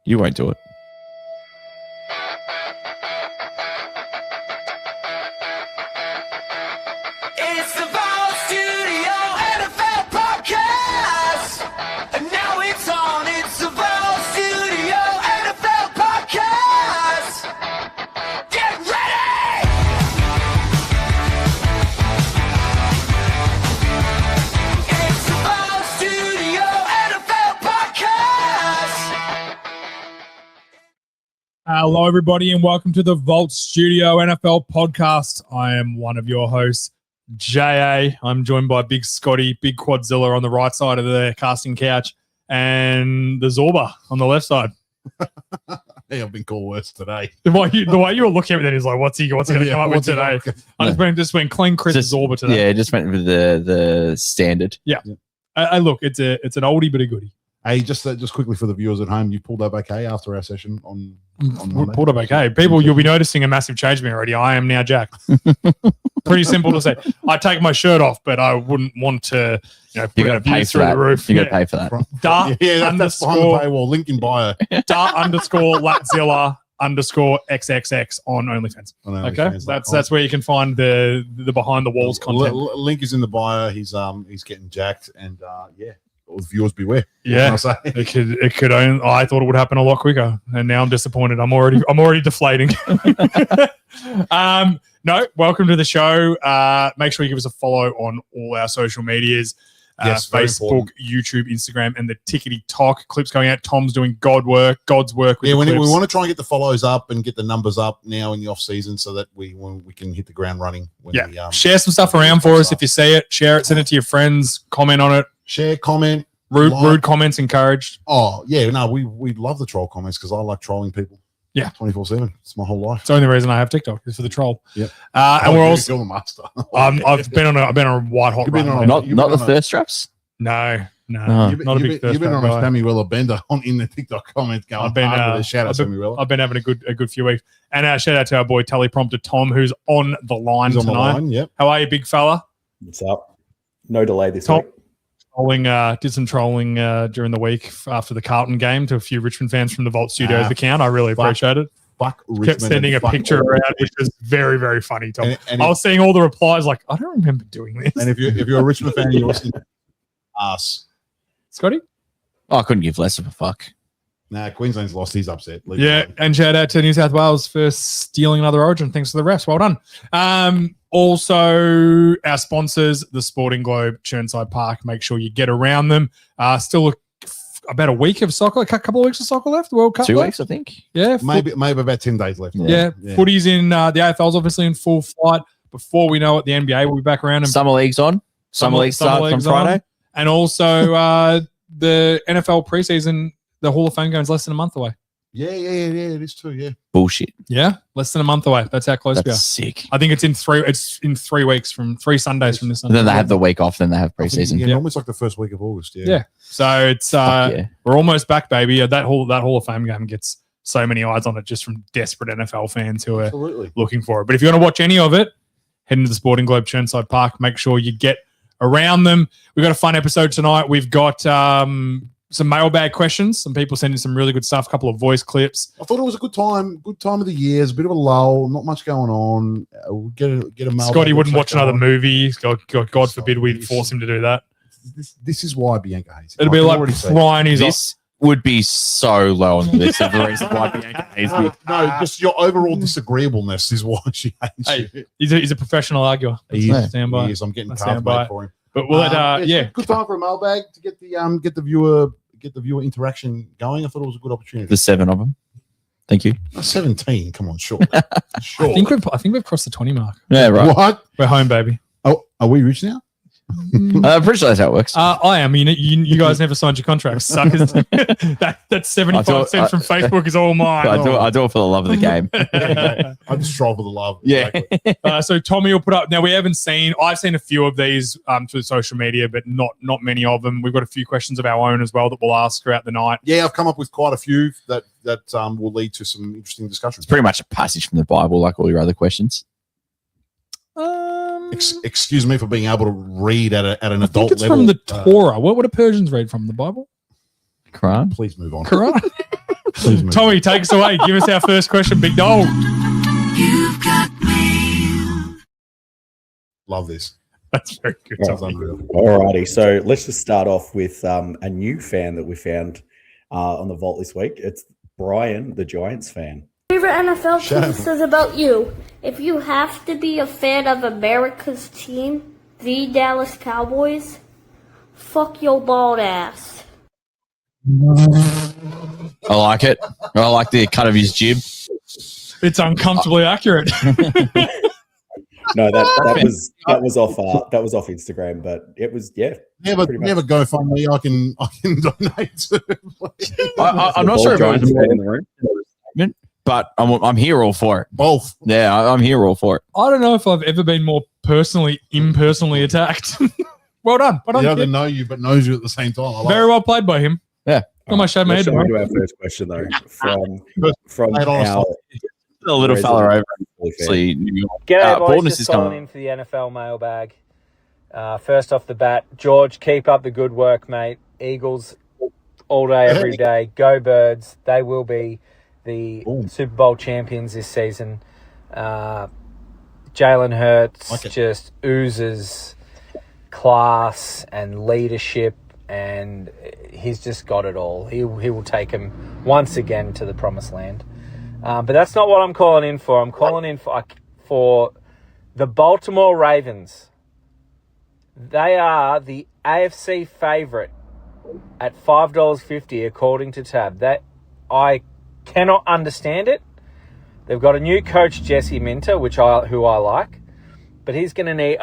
You won't do it. It's the Vault Studio NFL Podcast. And now it's on. It's the Vault Studio NFL Podcast. Get ready! It's the Vault Studio NFL Podcast. Hello, everybody, and welcome to the Vault Studio NFL Podcast. I am one of your hosts, JA. I'm joined by Big Scotty, Big Quadzilla on the right side of the casting couch, and the Zorba on the left side. Hey, I've been called worse today. The way you were looking at me then is like, what's he going to come up with today? I just went clean Chris Zorba today. Yeah, just went with the standard. Yeah. Look, it's an oldie but a goodie. Hey, just quickly for the viewers at home, you pulled up okay after our session on Monday? Pulled up okay. People, you'll be noticing a massive change me already. I am now Jack. Pretty simple to say. I take my shirt off, but I wouldn't want to, put You got a to pay view for through that. the roof. You got to pay for that. Dart that's behind the paywall. Link in bio. Dart underscore Latzilla underscore XXX on OnlyFans. Okay, that's where you can find the behind the walls content. Link is in the bio. He's getting jacked, and all the viewers beware. Yeah, What can I say? it could only. I thought it would happen a lot quicker, and now I'm disappointed. I'm already deflating. No, welcome to the show. Make sure you give us a follow on all our social medias. Yes, very Facebook, important. YouTube, Instagram, and the tickety talk clips going out. Tom's doing God's work with Yeah, the we clips. want to try and get the follows up and get the numbers up now in the off season, so that we can hit the ground running. Share some stuff around for us if you see it. Share it, send it to your friends, comment on it. Share, comment, Rude comments encouraged. Oh yeah, no, we love the troll comments because I like trolling people. Yeah. 24/7. It's my whole life. It's the only reason I have TikTok is for the troll. Yep. And we're also You're the master. I've been on a white hot You've been run. on Not You've the been on thirst traps. No. Oh. Not a big thirst You've been trap on guy. a Sammy Weller bender in the TikTok comments going. I've been shout out Sammy Weller. I've been having a good few weeks. And shout out to our boy teleprompter Tom, who's on the line He's on the tonight. line. Yep. How are you, big fella? What's up? No delay this Tom week. did some trolling during the week after the Carlton game to a few Richmond fans from the Vault Studios account. I really appreciate it. Fuck Richmond. Kept sending a picture around, which was very, very funny, Tom. And I was seeing all the replies like, I don't remember doing this. if you're a Richmond fan, you're listening to us. Scotty? Oh, I couldn't give less of a fuck. Nah, Queensland's lost. He's upset. Leave Yeah, it alone. and shout out to New South Wales for stealing another Origin. Thanks to the refs. Well done. Also, our sponsors, the Sporting Globe, Churnside Park. Make sure you get around them. Still about a week of soccer, a couple of weeks of soccer left. World Cup 2 left. weeks, I think. Yeah, maybe about 10 days left. Yeah, footy's in the AFL's obviously in full flight. Before we know it, the NBA will be back around. And Summer league's on. Summer league starts on league's Friday. And also the NFL preseason, the Hall of Fame game is less than a month away. Yeah. It is too. Yeah. Bullshit. Yeah, less than a month away. That's how close we are. That's sick. I think it's in 3 weeks from 3 Sundays from this And Sunday. then they have the week off. Then they have I think, preseason. yeah, normally it's like the first week of August. Yeah. Yeah. So it's Fuck yeah. we're almost back, baby. That Hall of Fame game gets so many eyes on it just from desperate NFL fans who are Absolutely. looking for it. But if you want to watch any of it, head into the Sporting Globe Churnside Park. Make sure you get around them. We've got a fun episode tonight. We've got some mailbag questions. Some people sending some really good stuff. A couple of voice clips. I thought it was a good time of the year. It's a bit of a lull. Not much going on. We'll get a mailbag. Scotty wouldn't watch another movie. movie. God forbid we'd force him to do that. This is why Bianca hates it. It'll be like crying his This would be so low on the list of the reasons why Bianca hates me. No, just your overall disagreeableness is why she hates Hey, you. he's a professional arguer. He Let's is. stand by. He is. I'm getting Let's cards stand by. made for him. But we'll let, good time for a mailbag to get the viewer interaction going. I thought it was a good opportunity. There's 7 of them. Thank you. 17. Come on, sure. I Sure. think we've crossed the 20 mark. Yeah, right. What? We're home, baby. Oh, are we rich now? I'm pretty sure that's how it works. I am. You guys never signed your contracts. Suckers. That's 75 cents from Facebook is all mine. I do it for the love of the game. I just strive for the love. Yeah. Exactly. So Tommy will put up. Now I've seen a few of these through social media, but not many of them. We've got a few questions of our own as well that we'll ask throughout the night. Yeah, I've come up with quite a few that will lead to some interesting discussions. It's pretty much a passage from the Bible, like all your other questions. Excuse me for being able to read at an I think adult it's level. from the Torah. What do Persians read from? The Bible? Quran. Please move on. Quran? Please move. Tommy, take us away. Give us our first question, big dog. Love this. That's very good. Right. Sounds unreal. Alrighty, so let's just start off with a new fan that we found on the vault this week. It's Brian, the Giants fan. Favorite NFL Shut team up. says about you. If you have to be a fan of America's team, the Dallas Cowboys, fuck your bald ass. I like it. I like the cut of his jib. It's uncomfortably accurate. No, that was off Instagram, but it was Never pretty much. never go find me. I can donate to. I'm not sure if Giants I'm fan in the room. but I'm here all for it. Both. Yeah, I'm here all for it. I don't know if I've ever been more impersonally attacked. Well done. Well He done, doesn't kid. know you, but knows you at the same time. I like Very well played by him. Yeah. Got my shade my Let's head. jump tomorrow. into our first question though, from Mate, honestly. our A little fella over. fan. Obviously, New York. G'day, boys. Bournemouth Just is calling coming. in for the NFL mailbag. First off the bat, George, keep up the good work, mate. Eagles all day, every day. Go Birds. They will be the Boom. Super Bowl champions this season. Jalen Hurts Like it. just oozes class and leadership, and he's just got it all. He will take him once again to the promised land. But that's not what I'm calling in for. I'm calling in for the Baltimore Ravens. They are the AFC favourite at $5.50 according to Tab. That I cannot understand it. They've got a new coach, Jesse Minter, who I like, but he's going to need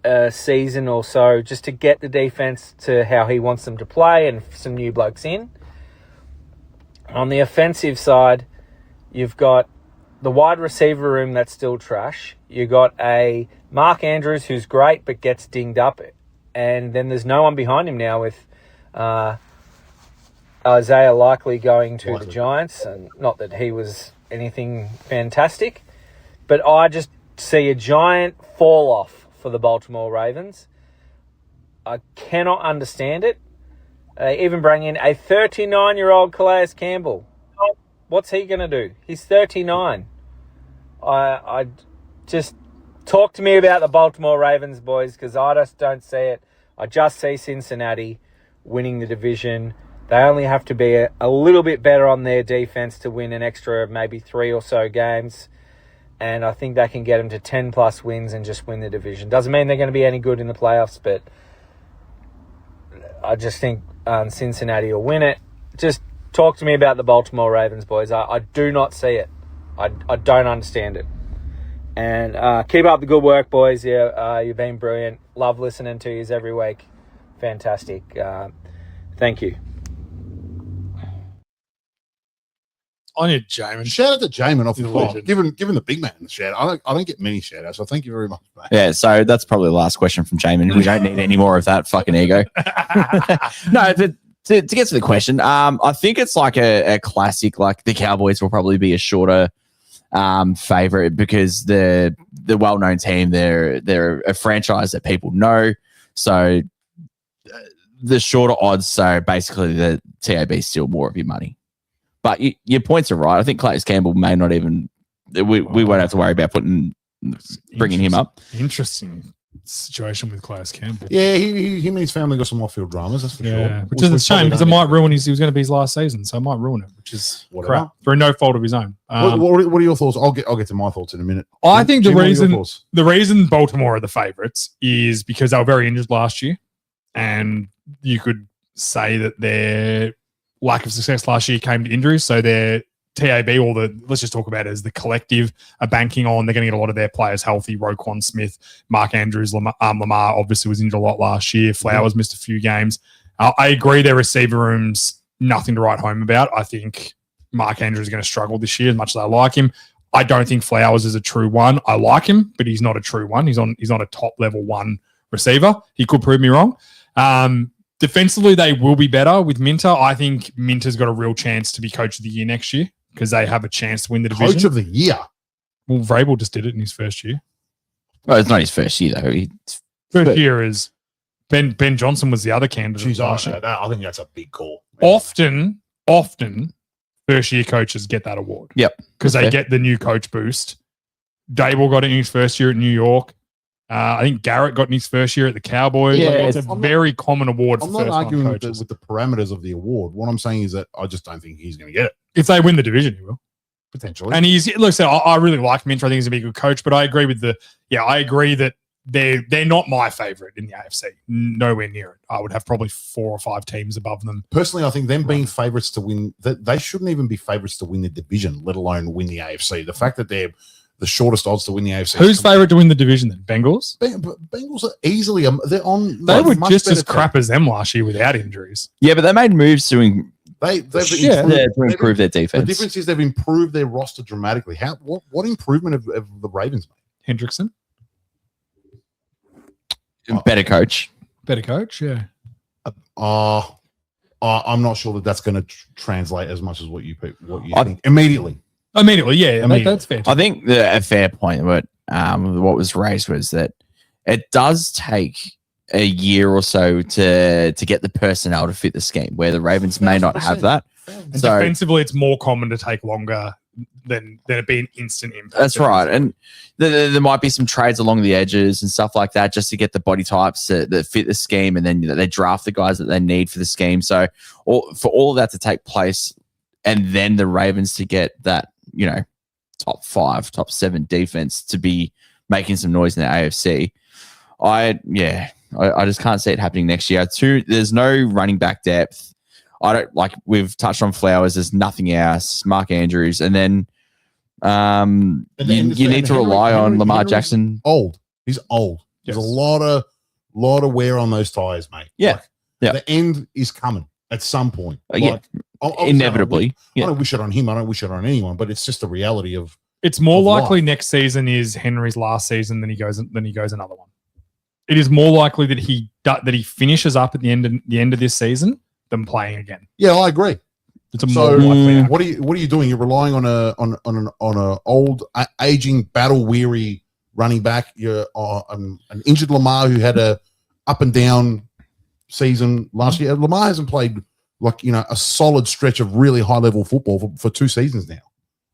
a season or so just to get the defense to how he wants them to play and some new blokes in. On the offensive side, you've got the wide receiver room that's still trash. You got a Mark Andrews who's great but gets dinged up, and then there's no one behind him now with Isaiah likely going to the Giants, and not that he was anything fantastic, but I just see a giant fall off for the Baltimore Ravens. I cannot understand it. Even bring in a 39-year-old Calais Campbell. What's he going to do? He's 39. I just talk to me about the Baltimore Ravens, boys, because I just don't see it. I just see Cincinnati winning the division. They only have to be a little bit better on their defense to win an extra maybe 3 or so games. And I think they can get them to 10-plus wins and just win the division. Doesn't mean they're going to be any good in the playoffs, but I just think Cincinnati will win it. Just talk to me about the Baltimore Ravens, boys. I do not see it. I don't understand it. And keep up the good work, boys. Yeah, you've been brilliant. Love listening to you every week. Fantastic. Thank you. On you, Jamin. Shout out to Jamin off the He's a top. legend. Give him the big man the shout. I don't get many shout outs, so thank you very much, mate. Yeah, so that's probably the last question from Jamin. We don't need any more of that fucking ego. No, to get to the question, I think it's like a classic. Like the Cowboys will probably be a shorter favorite because the well-known team. They're a franchise that people know. So the shorter odds. So basically, the TAB is still more of your money. But your points are right. I think Calais Campbell may not even. We won't have to worry about bringing him up. Interesting situation with Calais Campbell. Yeah, him and his family got some off-field dramas. That's for Yeah, sure. which is a shame because it might ruin his. He was going to be his last season, so it might ruin it, which is Whatever. crap through no fault of his own. What are your thoughts? I'll get to my thoughts in a minute. I think Jim, what are your thoughts? the reason Baltimore are the favourites is because they were very injured last year, and you could say that their lack of success last year came to injuries. So their TAB, let's just talk about it as the collective, are banking on they're going to get a lot of their players healthy. Roquan Smith, Mark Andrews, Lamar obviously was injured a lot last year. Flowers missed a few games. I agree their receiver room's nothing to write home about. I think Mark Andrews is going to struggle this year as much as I like him. I don't think Flowers is a true one. I like him, but he's not a true one. He's not a top level one receiver. He could prove me wrong. Defensively, they will be better with Minter. I think Minter's got a real chance to be coach of the year next year because they have a chance to win the division. Coach of the year. Well, Vrabel just did it in his first year. Well, it's not his first year though. First year is Ben Johnson was the other candidate. Jeez, last year. I think that's a big call. Often first year coaches get that award. Yep. Because they Okay. get the new coach boost. Dable got it in his first year at New York. I think Garrett got in his first year at the Cowboys. Yeah, Like, it's a I'm not- very common award for I'm not first-time arguing with coaches. the parameters of the award. What I'm saying is that I just don't think he's going to get it, If they win the division, he will. potentially. And he's look. So I really like Minter. I think he's a big good coach. But I agree with I agree that they're not my favorite in the AFC. Nowhere near it. I would have probably 4 or 5 teams above them. Personally, I think them being favourites to win, that they shouldn't even be favourites to win the division, let alone win the AFC. The fact that they're the shortest odds to win the AFC. Who's favourite to win the division then? Bengals. Bengals are easily. They're on. They like, were much just as better crap as them last year without injuries. Yeah, but they made moves to They've Yeah. improve their The defense. difference is they've improved their roster dramatically. What improvement have the Ravens made? Hendrickson, Better coach. better coach. Yeah. I'm not sure that that's going to translate as much as what you I- think immediately. Immediately, yeah, Immediately. that's fair. I think a fair point, but what was raised was that it does take a year or so to get the personnel to fit the scheme, where the Ravens may not have that. And So defensively, it's more common to take longer than it be an instant impact. that's right, and there might be some trades along the edges and stuff like that, just to get the body types that fit the scheme, and then they draft the guys that they need for the scheme. So, for all of that to take place, and then the Ravens to get that, top 5, top 7 defense to be making some noise in the AFC. I just can't see it happening next year. There's no running back depth. I don't like. We've touched on Flowers. There's nothing else. Mark Andrews, and then you need to rely on Lamar Henry's Jackson. Old. He's old. Yes. There's a lot of wear on those tires, mate. Yeah. Like, Yeah. The end is coming at some point. Yeah. Like, obviously, Inevitably. I don't wish it on him. I don't wish it on anyone. But it's just the reality of. It's more Of likely life. next season is Henry's last season than he goes another one. It is more likely that he finishes up at the end of this season than playing again. Yeah, I agree. It's a So more likely. outcome. what are you doing? You're relying on a old, aging, battle weary running back. You're an injured Lamar who had a up and down season last year. Lamar hasn't played a solid stretch of really high level football for 2 seasons now.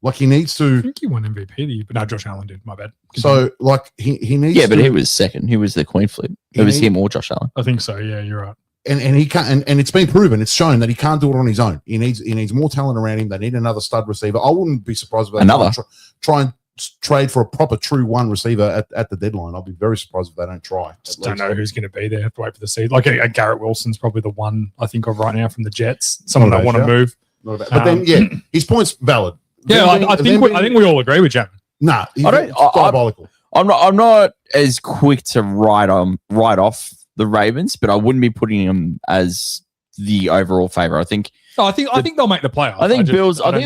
Like he needs I to. think he won MVP, but no, Josh Allen did. My bad. So like he needs. Yeah, but to, he was second. He was the coin flip. It was him or Josh Allen. I think so. Yeah, you're right. and he can't. And it's been proven. It's shown that he can't do it on his own. He needs more talent around him. They need another stud receiver. I wouldn't be surprised if they try and trade for a proper true 1 receiver at the deadline. I'll be very surprised if they don't try. Just don't know who's going to be there. Have to wait for the season. Like a Garrett Wilson's probably the one I think of right now from the Jets. Someone Not that a want to shout. move. But then, his point's valid. Yeah, I think we all agree with Chapman. Nah, he's I don't- diabolical. I'm not as quick to write off the Ravens, but I wouldn't be putting them as the overall favorite. I think I think they'll make the playoffs. I think don't-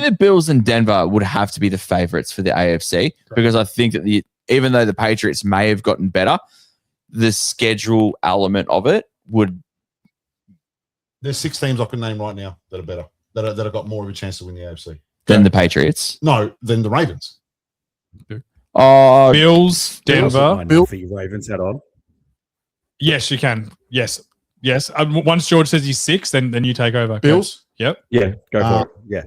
the Bills and Denver would have to be the favorites for the AFC, because I think that even though the Patriots may have gotten better, the schedule element of it would. There's 6 teams I can name right now that are better, that have got more of a chance to win the AFC. Than the Patriots. No, than the Ravens. Oh, Bills, Denver. My Nuffy Ravens hat on. Yes, you can. Yes. Once George says he's 6, then you take over. Bills. Yep. Yeah, go for it. Yeah.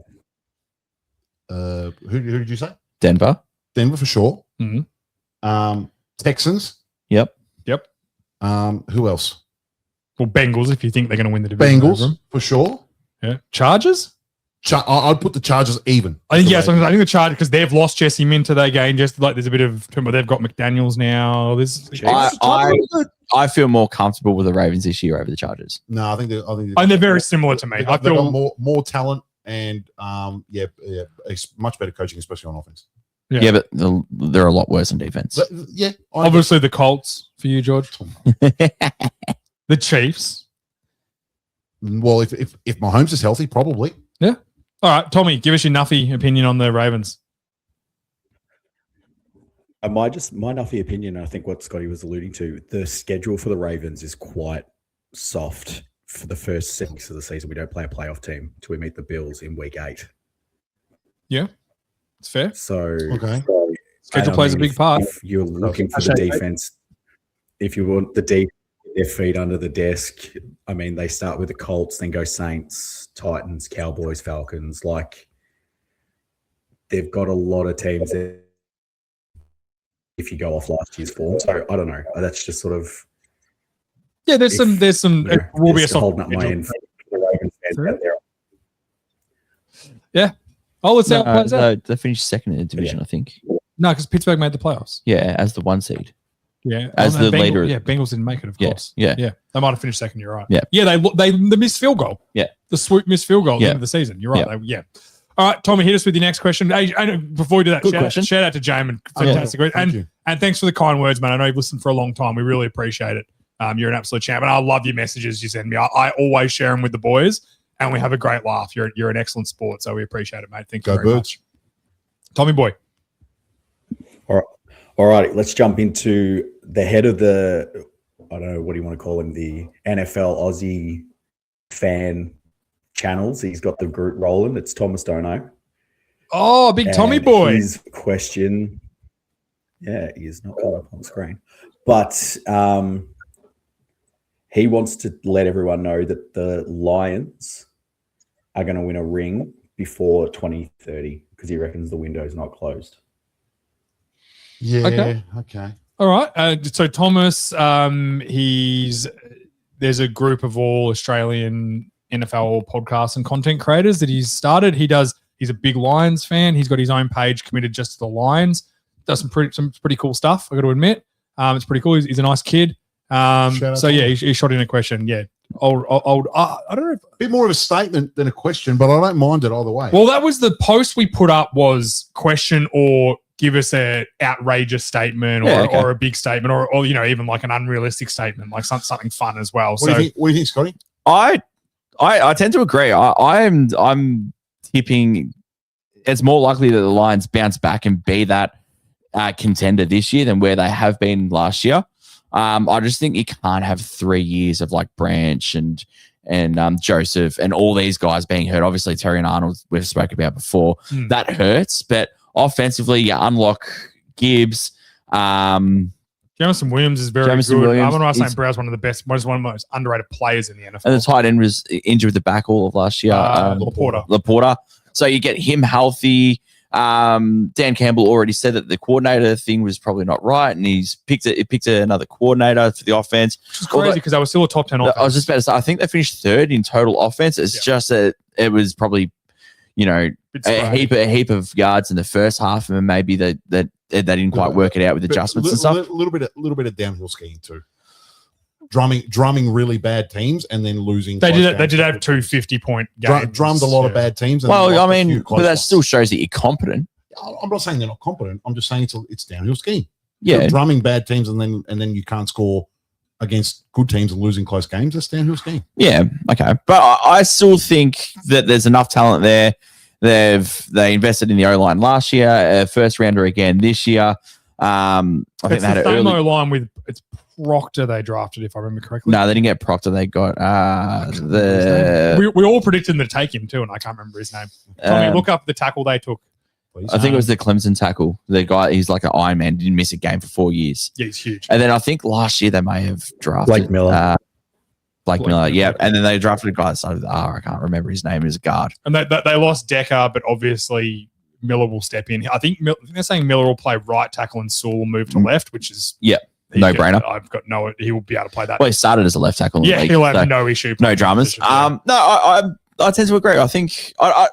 Who did you say? Denver. Denver for sure. Mhm. Texans. Yep. Who else? Well, Bengals if you think they're going to win the division. over Bengals them. for sure. Yeah. Chargers. I'd put the Chargers even. I think The yes. Ravens. I think the Chargers because they've lost Jesse Minter their game. Just like there's a bit of they've got McDaniels now. I feel more comfortable with the Ravens this year over the Chargers. No, I think and they're very similar to me. They've I got feel more talent and it's much better coaching, especially on offense. Yeah. Yeah, but they're a lot worse on defense. But, yeah, obviously the Colts for you, George. The Chiefs. Well, if Mahomes is healthy, probably. Yeah. All right, Tommy, give us your Nuffy opinion on the Ravens. My Nuffy opinion, I think what Scotty was alluding to, the schedule for the Ravens is quite soft for the first 6 weeks of the season. We don't play a playoff team till we meet the Bills in week 8. Yeah, it's fair. So Okay. Schedule plays a big part. If you're looking for the defense, if you want the deep, their feet under the desk. I mean, they start with the Colts, then go Saints, Titans, Cowboys, Falcons. Like they've got a lot of teams that if you go off last year's form. So I don't know. That's just sort of Yeah, there's some. you know, It will be a just soft holding up my schedule. end for the Ravens fans out there. Yeah. Oh, let's see how it plays out. They finished second in the division, I think. No, because Pittsburgh made the playoffs. Yeah, as the 1 seed. Yeah, As the leader. Yeah, Bengals didn't make it, of Yeah, course. yeah. Yeah, they might have finished second. You're right. Yeah. Yeah, they missed field goal. Yeah. The swoop missed field goal at the Yeah. end of the season. You're right. Yeah. All right, Tommy, hit us with your next question. Hey, before we do that, Good question. shout out to Jamin. Fantastic. Thank you. And thanks for the kind words, man. I know you've listened for a long time. We really appreciate it. You're an absolute champ. And I love your messages you send me. I always share them with the boys, and we have a great laugh. You're an excellent sport, so we appreciate it, mate. Thank you Go very Birds. much. Tommy boy. All right, let's jump into the head of the, I don't know, what do you want to call him? The NFL Aussie fan channels. He's got the group rolling. It's Thomas Dono. Oh, big Tommy And boy. His question, yeah, he is not coming up on the screen, but he wants to let everyone know that the Lions are going to win a ring before 2030 because he reckons the window's not closed. Yeah. Okay. All right. So Thomas, there's a group of all Australian NFL podcasts and content creators that he's started. He's a big Lions fan. He's got his own page committed just to the Lions. Does some pretty cool stuff, I got to admit. It's pretty cool. He's a nice kid. So yeah, he shot in a question. Yeah. Old. I don't know. A bit more of a statement than a question, but I don't mind it either way. Well, that was the post we put up was question or give us a outrageous statement or a big statement or even like an unrealistic statement, like something fun as well. What do you think, Scotty? I tend to agree. I'm tipping it's more likely that the Lions bounce back and be that contender this year than where they have been last year. I just think you can't have 3 years of like Branch and Joseph and all these guys being hurt. Obviously, Terry and Arnold we've spoken about before. That hurts, but offensively, you unlock Gibbs. Jamison Williams is very Jamison good. Williams I'm going to is- say Brow's one of the best, one of the most underrated players in the NFL. And the tight end was injured with the back all of last year. Laporta. So you get him healthy. Dan Campbell already said that the coordinator thing was probably not right, and he picked another coordinator for the offense. Which is crazy because they were still a top 10 offense. I was just about to say, I think they finished third in total offense. It's just that it was probably, a heap of yards in the first half, and maybe that didn't quite work it out with adjustments and stuff. A little bit of downhill skiing too. Drumming really bad teams and then losing. They close did games. have 2 50-point games. Drummed a lot of bad teams. And Well, lost I a few mean, close but that ones. still shows that you're competent. I'm not saying they're not competent. I'm just saying it's downhill skiing. Yeah. You're drumming bad teams and then you can't score against good teams and losing close games. That's downhill skiing. Yeah, okay, but I still think that there's enough talent there. They invested in the O-line last year, first rounder again this year. I think they had an same early. line with it's Proctor they drafted, if I remember correctly. No, they didn't get Proctor. They got the. We all predicted them to take him too, and I can't remember his name. Tommy, look up the tackle they took. Please. I think it was the Clemson tackle. The guy, he's like an Iron Man. Didn't miss a game for 4 years. Yeah, he's huge. And then I think last year they may have drafted Blake Miller. Blake Miller, yeah. And then they drafted a guy that started with R. I can't remember his name. He was a guard. And they lost Decker, but obviously Miller will step in. I think they're saying Miller will play right tackle and Sewell will move to left, which is no-brainer. I've got he will be able to play that. Well, he started as a left tackle. In the league, he'll have so no issue. no playing dramas. position, yeah. No, I tend to agree. I think I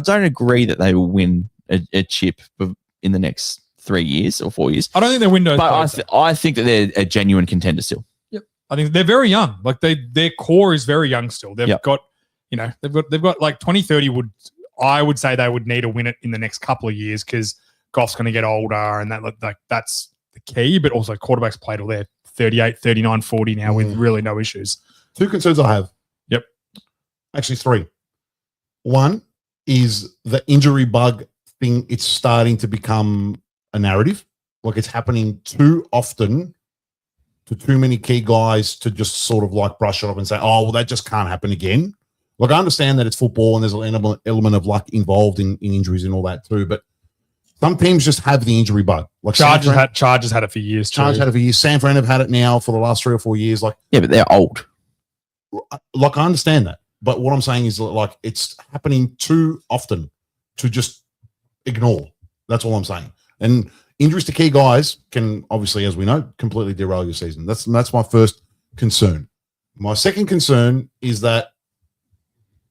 don't agree that they will win a chip in the next 3 years or 4 years. I don't think their window. But I think that they're a genuine contender still. I think they're very young. Like their core is very young still. They've got, they've got like 2030 I would say they would need to win it in the next couple of years because Goff's going to get older and that's the key. But also quarterbacks play till they're 38, 39, 40 now with really no issues. 2 concerns I have. Yep. Actually 3. One is the injury bug thing. It's starting to become a narrative. Like it's happening too often to too many key guys to just sort of like brush it off and say, oh, well, that just can't happen again. Like I understand that it's football and there's an element of luck involved in injuries and all that too, but some teams just have the injury bug. Like Chargers had it for years. Chargers had it for years. San Fran have had it now for the last 3 or 4 years. Like, Yeah, but they're old. I understand that, but what I'm saying is like it's happening too often to just ignore. That's all I'm saying. And injuries to key guys can obviously, as we know, completely derail your season. That's my first concern. My second concern is that,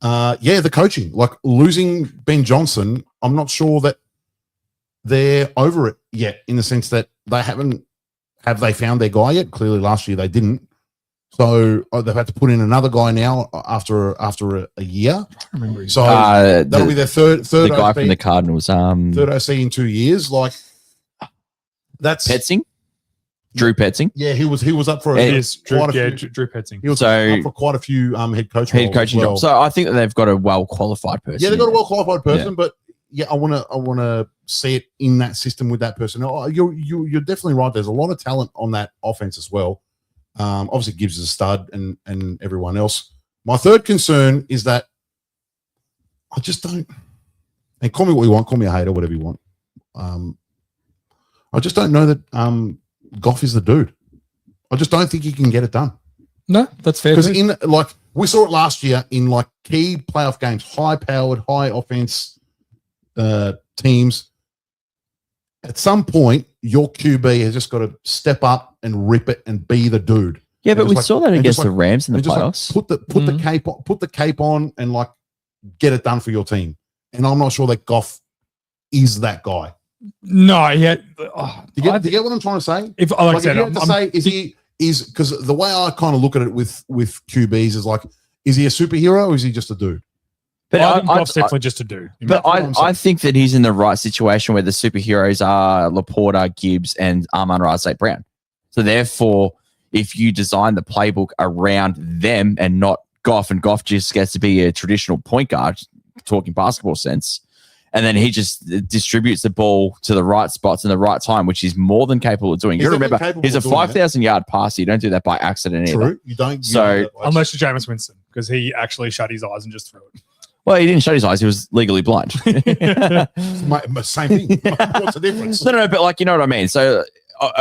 the coaching. Like losing Ben Johnson, I'm not sure that they're over it yet, in the sense that they have they found their guy yet? Clearly, last year they didn't. So they've had to put in another guy now after a year. So that'll be their third the guy OC, from the Cardinals. third OC in 2 years. Like that's Petzing, Drew Petzing. Yeah, he was up for It is Drew, quite a few. Drew Petzing. He was So- up for quite a few head Head coaching job. So I think that they've got a well qualified person. yeah, they've got a well qualified person, but I want to see it in that system with that person. You're definitely right. There's a lot of talent on that offense as well. Obviously, Gibbs is a stud, and everyone else. My third concern is that I just don't. And call me what you want, call me a hater, whatever you want. I just don't know that Goff is the dude. I just don't think he can get it done. No, that's fair. Because in like we saw it last year in like key playoff games, high-powered, high offense teams. At some point, your QB has just got to step up and rip it and be the dude. Yeah, but And we just saw that and against just the Rams in the and just playoffs. put the cape on and like get it done for your team. And I'm not sure that Goff is that guy. No, yeah. Do you get what I'm trying to say? If like I Like, said, if you had to say, is because the way I kind of look at it with QBs is like, is he a superhero or is he just a dude? But I think I- Goff's definitely just a dude. But I think that he's in the right situation where the superheroes are Laporta, Gibbs, and Amon-Ra St. Brown. So therefore, if you design the playbook around them and not Goff, and Goff just gets to be a traditional point guard, talking basketball sense, and then he just distributes the ball to the right spots in the right time, which he's more than capable of doing. You He's remember, capable he's a of doing that. 5,000-yard passer. You don't do that by accident either. True. You don't. So- unless you're Jameis Winston, because he actually shut his eyes and just threw it. Well, he didn't shut his eyes. He was legally blind. Same thing. What's the difference? No, but like, you know what I mean? So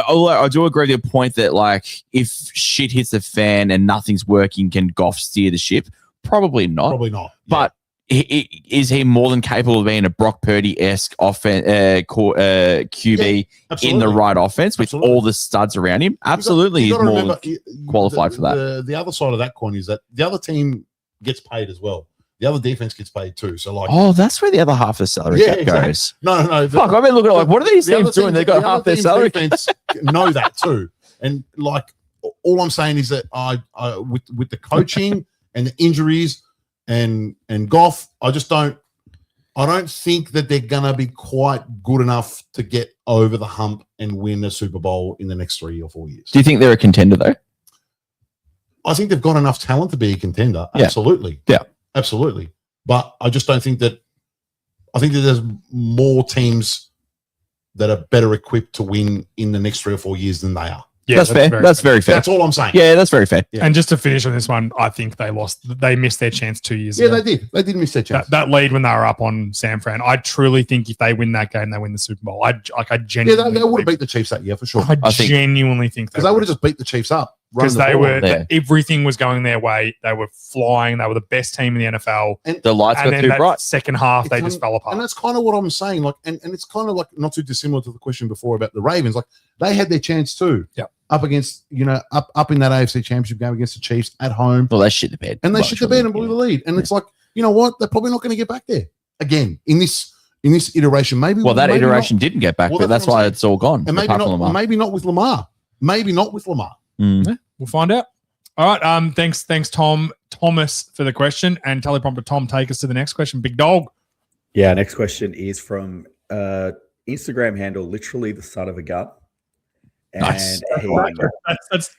although I do agree with your point that like if shit hits the fan and nothing's working, can Goff steer the ship? Probably not. Probably not. But is he more than capable of being a Brock Purdy-esque QB in the right offense with Absolutely. all the studs around him? Absolutely, You he's gotta more remember, qualified for that. The other side of that coin is that the other team gets paid as well. The other defense gets paid too. So like, Oh, that's where the other half of the salary Yeah, cap exactly. goes. no. Fuck, I've been looking at like, what are these the other teams doing? team- They've got the half other their team's salary. defense know that too. And like, all I'm saying is that with the coaching and the injuries and Goff, I don't think that they're gonna be quite good enough to get over the hump and win a Super Bowl in the next 3 or 4 years. Do you think they're a contender though? I think they've got enough talent to be a contender. Yeah. Absolutely. Yeah. Absolutely. But I just don't think that I think that there's more teams that are better equipped to win in the next 3 or 4 years than they are. Yeah, that's fair. That's very fair. That's all I'm saying. Yeah, that's very fair. Yeah. And just to finish on this one, I think they missed their chance 2 years Yeah, ago. they did. They did miss their chance. That lead when they were up on San Fran. I truly think if they win that game, they win the Super Bowl. I yeah, genuinely they would have beat the Chiefs that year for sure. I think- genuinely think Because they would have just beat the Chiefs up. because running they the ball. were Yeah. everything was going their way. They were flying. They were the best team in the NFL. The lights And got then too that bright. second half, they It's just fell apart. And that's kind of what I'm saying. Like, and it's kind of like not too dissimilar to the question before about the Ravens. Like, they had their chance too. Yep. Up against, up in that AFC Championship game against the Chiefs at home. Well, they shit the bed. And they Well, shit the bed and blew the lead. And it's like, you know what? They're probably not going to get back there again in this iteration. Maybe. Well, that maybe iteration not. didn't get back, Well, but that's that's what I'm why saying. it's all gone. And maybe apart from not. Lamar. Maybe not with Lamar. Maybe not with Lamar. Mm. We'll find out. All right. Thanks, Thomas, for the question. And teleprompter Tom, take us to the next question. Big dog. Yeah, next question is from Instagram handle, literally the son of a gun. And Nice. he,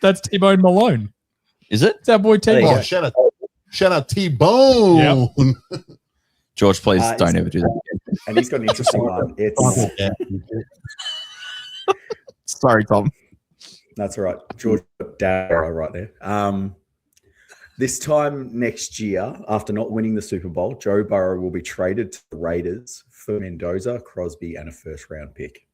That's T-Bone Malone. Is it? It's our boy There you T-Bone. go. Oh, shout out T-Bone. George, please it's- don't ever do that again. and he's got an interesting one. It's Sorry, Tom. That's all right. George Darrow right there. This time next year, after not winning the Super Bowl, Joe Burrow will be traded to the Raiders for Mendoza, Crosby, and a first-round pick.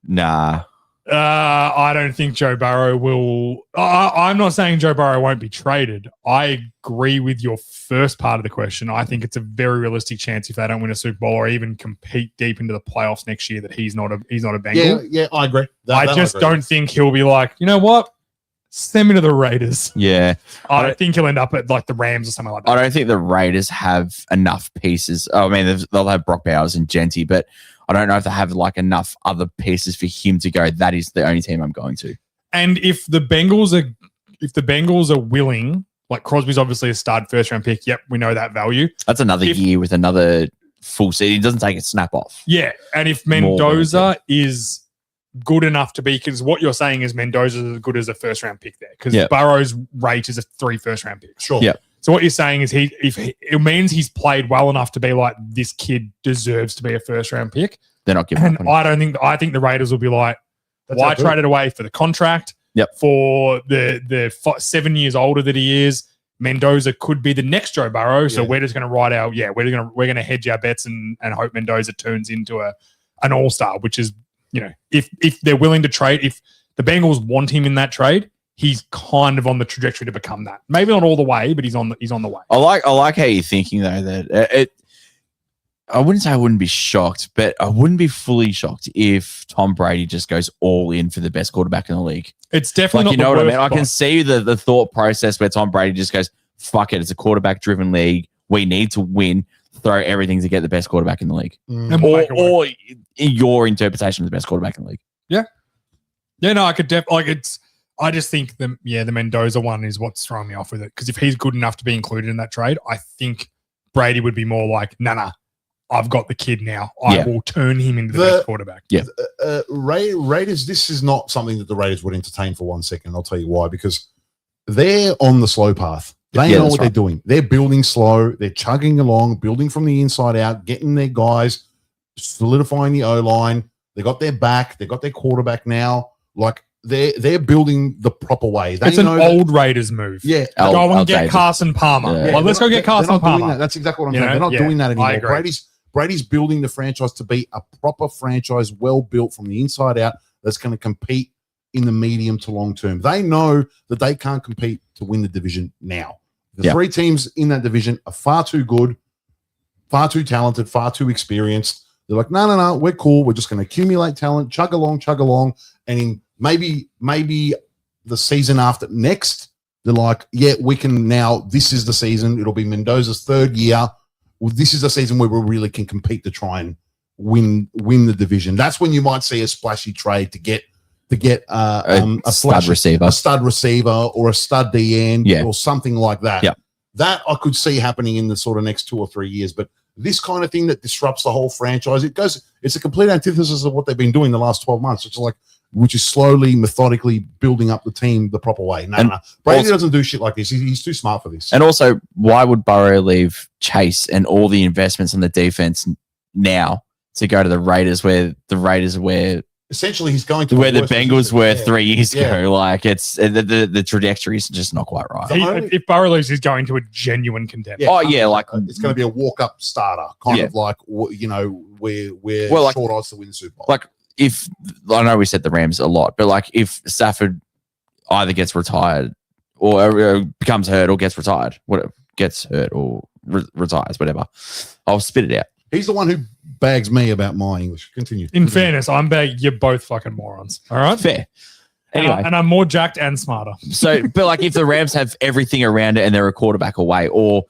Nah. I don't think Joe Burrow will. I'm not saying Joe Burrow won't be traded. I agree with your first part of the question. I think it's a very realistic chance if they don't win a Super Bowl or even compete deep into the playoffs next year that he's not a Bengal. Yeah, I agree. I just don't think he'll be like, you know what? Send me to the Raiders. Yeah. I think he'll end up at like the Rams or something like that. I don't think the Raiders have enough pieces. I mean, they'll have Brock Bowers and Genty, but I don't know if they have like enough other pieces for him to go, that is the only team I'm going to. And if the Bengals are willing, like Crosby's obviously a stud first round pick. Yep, we know that value. That's another year with another full season. He doesn't take a snap off. Yeah. And if Mendoza is good enough to be, because what you're saying is Mendoza's as good as a first round pick there, because Burrow's rate is a 3 first round picks. Sure. Yeah. So what you're saying is it means he's played well enough to be like, this kid deserves to be a first round pick. They're not giving And up on him. I think the Raiders will be like, why trade it away for the contract? Yep. For the 7 years older that he is, Mendoza could be the next Joe Burrow. So we're just going to ride our we're going to hedge our bets and hope Mendoza turns into an all-star, which is, you know, if they're willing to trade, if the Bengals want him in that trade, he's kind of on the trajectory to become that. Maybe not all the way, but he's on the way. I like how you're thinking though, that I wouldn't say I wouldn't be shocked, but I wouldn't be fully shocked if Tom Brady just goes all in for the best quarterback in the league. It's definitely like, not you know the what I worst mean? I can spot. see the thought process where Tom Brady just goes, fuck it, it's a quarterback driven league. We need to win. Throw everything to get the best quarterback in the league. And we'll make it work. Or in your interpretation of the best quarterback in the league. Yeah, no, I could I just think the Mendoza one is what's throwing me off with it. Because if he's good enough to be included in that trade, I think Brady would be more like, nah, I've got the kid now. I will turn him into the best quarterback. Yeah. Raiders, this is not something that the Raiders would entertain for 1 second. I'll tell you why. Because they're on the slow path. They know what they're doing. They're building slow. They're chugging along, building from the inside out, getting their guys, solidifying the O-line. They got their back. They got their quarterback now. Like, they're building the proper way. It's an old Raiders move. Yeah. Go and get Carson Palmer. Yeah. Well, let's go get Carson Palmer. That's exactly what I'm saying. They're not doing that I anymore. agree. Brady's building the franchise to be a proper franchise, well built from the inside out, that's going to compete in the medium to long term. They know that they can't compete to win the division now. The 3 teams in that division are far too good, far too talented, far too experienced. They're like, no, we're cool. We're just going to accumulate talent, chug along. And in maybe the season after next, they're like, yeah, we can now, this is the season. It'll be Mendoza's 3rd year. Well, this is the season where we really can compete to try and win the division. That's when you might see a splashy trade to get a stud receiver, a stud receiver, or a stud DN, or something like that. Yeah. That I could see happening in the sort of next 2 or 3 years. But this kind of thing that disrupts the whole franchise, it's a complete antithesis of what they've been doing the last 12 months. Which is slowly, methodically building up the team the proper way. No. Brady doesn't do shit like this. He's too smart for this. And also, why would Burrow leave Chase and all the investments on the defense now to go to the Raiders, where the Raiders were essentially he's going to where the Bengals were 3 years ago? Like, it's the trajectory is just not quite right. If Burrow leaves, he's going to a genuine contender. Like it's going to be a walk-up starter, kind of like, you know, we're short odds to win the Super Bowl. Like, if I know we said the Rams a lot, but like if Stafford either gets retired or becomes hurt or gets retired, whatever, gets hurt or retires, whatever, I'll spit it out. He's the one who bags me about my English. Continue. In fairness, I'm bagging. You're both fucking morons. All right, fair. Anyway, and I'm more jacked and smarter. So, but like if the Rams have everything around it and they're a quarterback away, or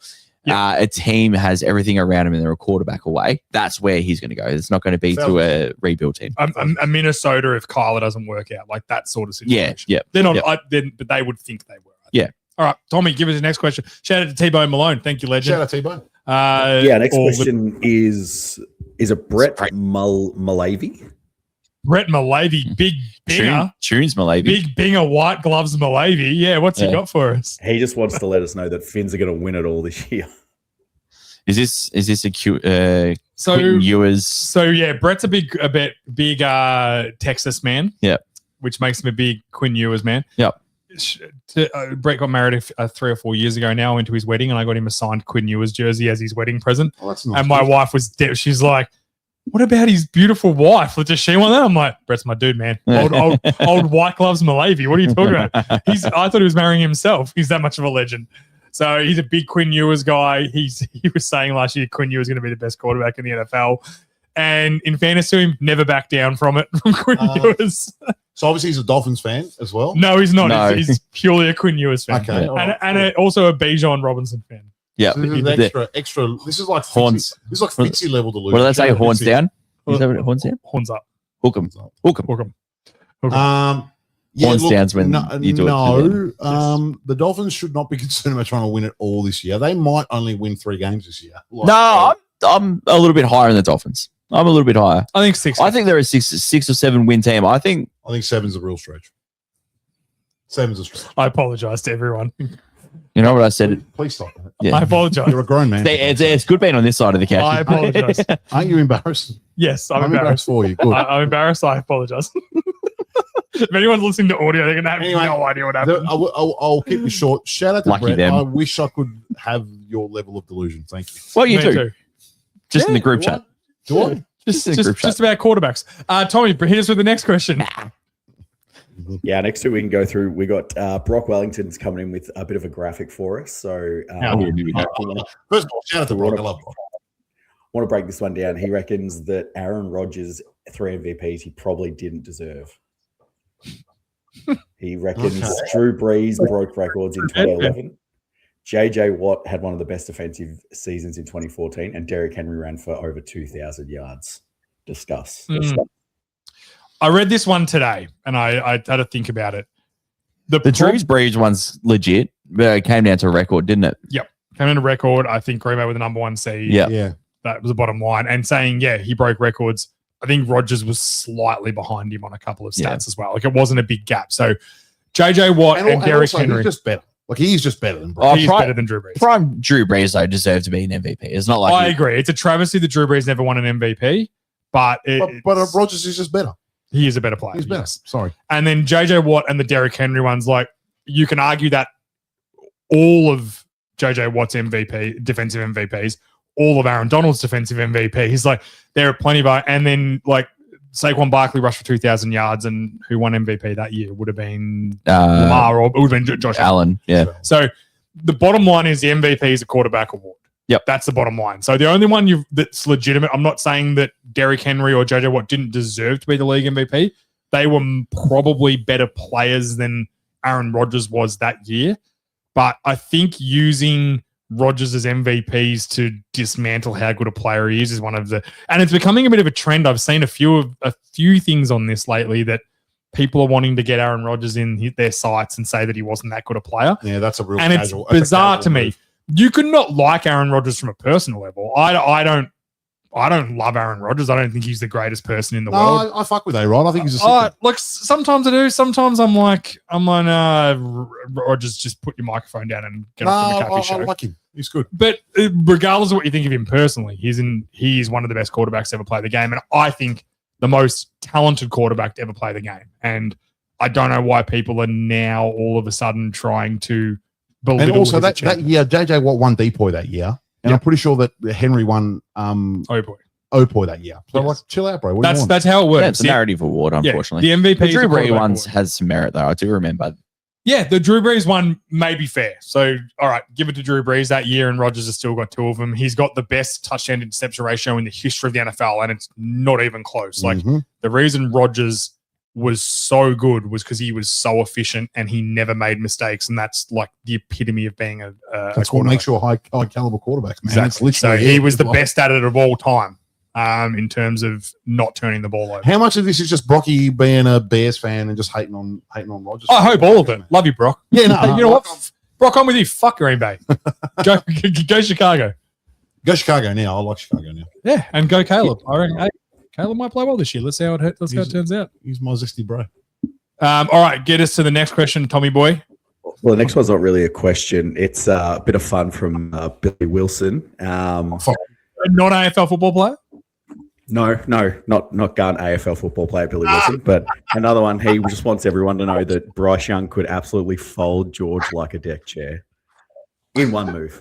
a team has everything around him and they're a quarterback away, that's where he's going to go. It's not going to be to a rebuild team. A Minnesota if Kyler doesn't work out, like that sort of situation. Yeah. They're not, but they would think they were. Yeah. All right, Tommy, give us the next question. Shout out to T-Bone Malone. Thank you, legend. Shout out T-Bone. Next question is it Brett Malavy? Brett Malavy, big binger. Tunes Malavy. Big binger, white gloves Malavy. Yeah, what's he got for us? He just wants to let us know that Finns are going to win it all this year. Is this a cute so Quentin Ewers? So yeah, Brett's a big Texas man. Yeah. Which makes him a big Quinn Ewers man. Yep. Brett got married 3 or 4 years ago now. I went to his wedding and I got him a signed Quinn Ewers jersey as his wedding present. Oh, that's nice. And my wife was she's like, what about his beautiful wife? Does she want that? I'm like, Brett's my dude, man. Old white gloves Malavy. What are you talking about? I thought he was marrying himself. He's that much of a legend. So he's a big Quinn Ewers guy. He was saying last year Quinn Ewers is going to be the best quarterback in the NFL. And in fairness to him, never back down from it from Quinn Ewers. So obviously he's a Dolphins fan as well. No, he's not. No. He's purely a Quinn Ewers fan. Okay. Also a Bijan Robinson fan. Yeah. So this is extra. This is like Horns. This is like Fitzy level delusion. What do they say? Horns down? Well, Is that what it- horns down? Horns up. Hook 'em. Hook 'em. Hook 'em. Horns down's when you do it. The Dolphins should not be concerned about trying to win it all this year. They might only win 3 games this year. No, I'm a little bit higher than the Dolphins. I'm a little bit higher. I think 6. I think they're a 6 or 7 win team. I think 7's a real stretch. 7's a stretch. I apologize to everyone. you know what I said. Please stop that. Yeah. I apologize. You're a grown man. It's good being on this side of the couch. I apologize. Aren't you embarrassed? Yes, I'm embarrassed embarrassed. for you. Good. I'm embarrassed. I apologize. If anyone's listening to audio, they're going to have Anyway, no idea what happened. I'll keep you short. Shout out to Lucky Brett. them. I wish I could have your level of delusion. Thank you. Well, you Me do. too. Just in the group Do chat. Do I? Just in the group chat. Just about quarterbacks. Tommy, hit us with the next question. Yeah, next two we can go through. We got Brock Wellington's coming in with a bit of a graphic for us. So First of all, shout out to Brock. I love Brock. want to break this one down. He reckons that Aaron Rodgers' 3 MVPs he probably didn't deserve. He reckons Drew Brees broke records in 2011. JJ Watt had one of the best defensive seasons in 2014, and Derrick Henry ran for over 2,000 yards. Discuss. I read this one today, and I had to think about it. The Drews Brees one's legit, but it came down to a record, didn't it? Yep. Came in a record. I think Green Bay with the number 1 seed. Yeah. Yeah. That was the bottom line. And saying, he broke records. I think Rodgers was slightly behind him on a couple of stats as well. Like, it wasn't a big gap. So JJ Watt and Derrick Henry. He's just better. Like, he's just better than Brees. He's better than Drew Brees. Prime Drew Brees, though, deserved to be an MVP. It's not like I agree. It's a travesty that Drew Brees never won an MVP, but Rodgers is just better. He is a better player. He's better. Yes. Sorry. And then JJ Watt and the Derrick Henry ones, like, you can argue that all of JJ Watt's defensive MVPs, all of Aaron Donald's defensive MVPs, like, there are plenty of, and then, like, Saquon Barkley rushed for 2,000 yards, and who won MVP that year would have been Lamar, or it would have been Josh Allen. Yeah. So the bottom line is the MVP is a quarterback award. Yep. That's the bottom line. So the only one that's legitimate, I'm not saying that Derrick Henry or JJ Watt didn't deserve to be the league MVP. They were probably better players than Aaron Rodgers was that year. But I think using Rodgers as MVPs to dismantle how good a player he is one of the, and it's becoming a bit of a trend. I've seen a few things on this lately that people are wanting to get Aaron Rodgers in their sights and say that he wasn't that good a player. Yeah, that's a real and casual. It's bizarre to me. You could not like Aaron Rodgers from a personal level. I don't love Aaron Rodgers. I don't think he's the greatest person in the world. I fuck with A-Rod. I think he's a like sometimes I do. Sometimes I'm like, Rodgers, just put your microphone down and get off the McAfee show. I like him. He's good. But regardless of what you think of him personally, he's one of the best quarterbacks to ever play the game. And I think the most talented quarterback to ever play the game. And I don't know why people are now all of a sudden trying to belittle. And also his that achievement. year, JJ Watt won Depoy that year. And I'm pretty sure that Henry won Opoy that year. So like, chill out, bro. That's how it works. Yeah, it's a narrative award, unfortunately. The MVP. The Drew Brees ones has some merit, though. I do remember. Yeah, the Drew Brees one may be fair. So, all right, give it to Drew Brees that year, and Rodgers has still got 2 of them. He's got the best touchdown to interception ratio in the history of the NFL, and it's not even close. Like, the reason Rodgers was so good was because he was so efficient and he never made mistakes, and that's like the epitome of being a that's what makes you a high caliber quarterback, man. Exactly. It's literally So he was the best at it of all time in terms of not turning the ball over. How much of this is just Brocky being a Bears fan and just hating on Rodgers? I hope all of it. Love you, Brock. Yeah, no, you know what? Brock, I'm with you. Fuck Green Bay. Go Chicago. Go Chicago now. I like Chicago now. Yeah, and go Caleb. I reckon Caleb might play well this year. Let's see how it turns out. He's my zesty bro. All right, get us to the next question, Tommy boy. Well, the next one's not really a question. It's a bit of fun from Billy Wilson. A non-AFL football player? No, not gun AFL football player Billy Wilson, but another one. He just wants everyone to know that Bryce Young could absolutely fold George like a deck chair in one move.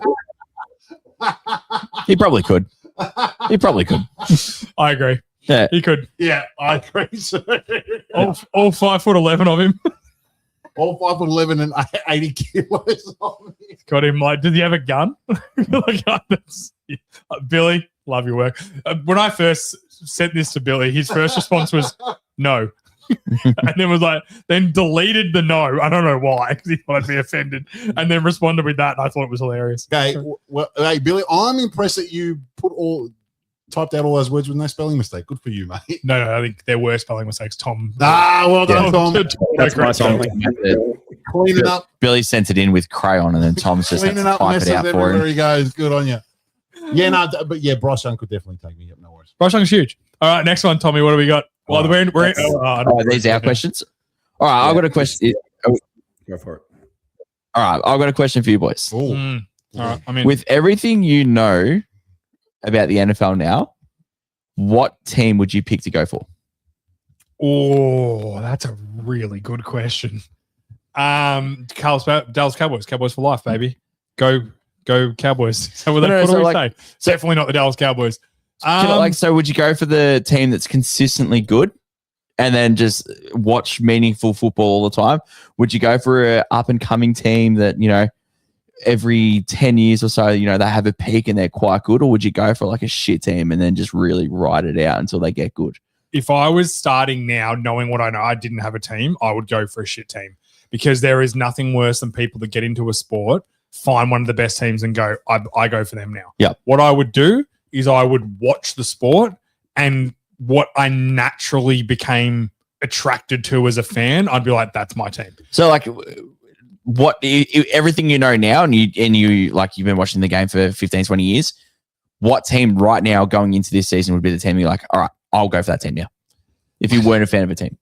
He probably could. He probably could. I agree. Yeah. He could. Yeah, I agree. So, All 5'11" of him. all 5'11" and 80 kilos on me. Got him like, did he have a gun? Like, Billy, love your work. When I first sent this to Billy, his first response was no. And then was like, then deleted the no. I don't know why, because he thought I'd be offended. And then responded with that, and I thought it was hilarious. Okay, well, hey, Billy, I'm impressed that you typed out all those words with no spelling mistake. Good for you, mate. No, I think there were spelling mistakes. Tom. Well done, Tom. That's my Tom, spelling. Cleaning up, Billy sent it in with crayon, and then Tom's just had cleaning to up type messes it out for everywhere him. he goes. Good on you. Yeah, no, but yeah, Bryce Young could definitely take me. Yep, no worries. Bryce Young's huge. All right, next one, Tommy. What do we got? Well, we're in. Oh, these are our questions. All right, I've got a question. Go for it. All right, I've got a question for you boys. Oh, All right, I mean, With everything you know about the NFL now, what team would you pick to go for? oh, that's a really good question. Dallas Cowboys. Cowboys for life, baby. Go Cowboys. Is that what No, what so do we like- say? Definitely not the Dallas Cowboys. So would you go for the team that's consistently good and then just watch meaningful football all the time? Would you go for an up and coming team that, every 10 years or so, they have a peak and they're quite good? Or would you go for like a shit team and then just really ride it out until they get good? If I was starting now, knowing what I know, I didn't have a team, I would go for a shit team, because there is nothing worse than people that get into a sport, find one of the best teams and go, I go for them now. Yeah. What I would do is I would watch the sport, and what I naturally became attracted to as a fan, I'd be like, that's my team. So like everything you know now, and you like, you've been watching the game for 15, 20 years, what team right now going into this season would be the team you're like, all right, I'll go for that team now, if you weren't a fan of a team?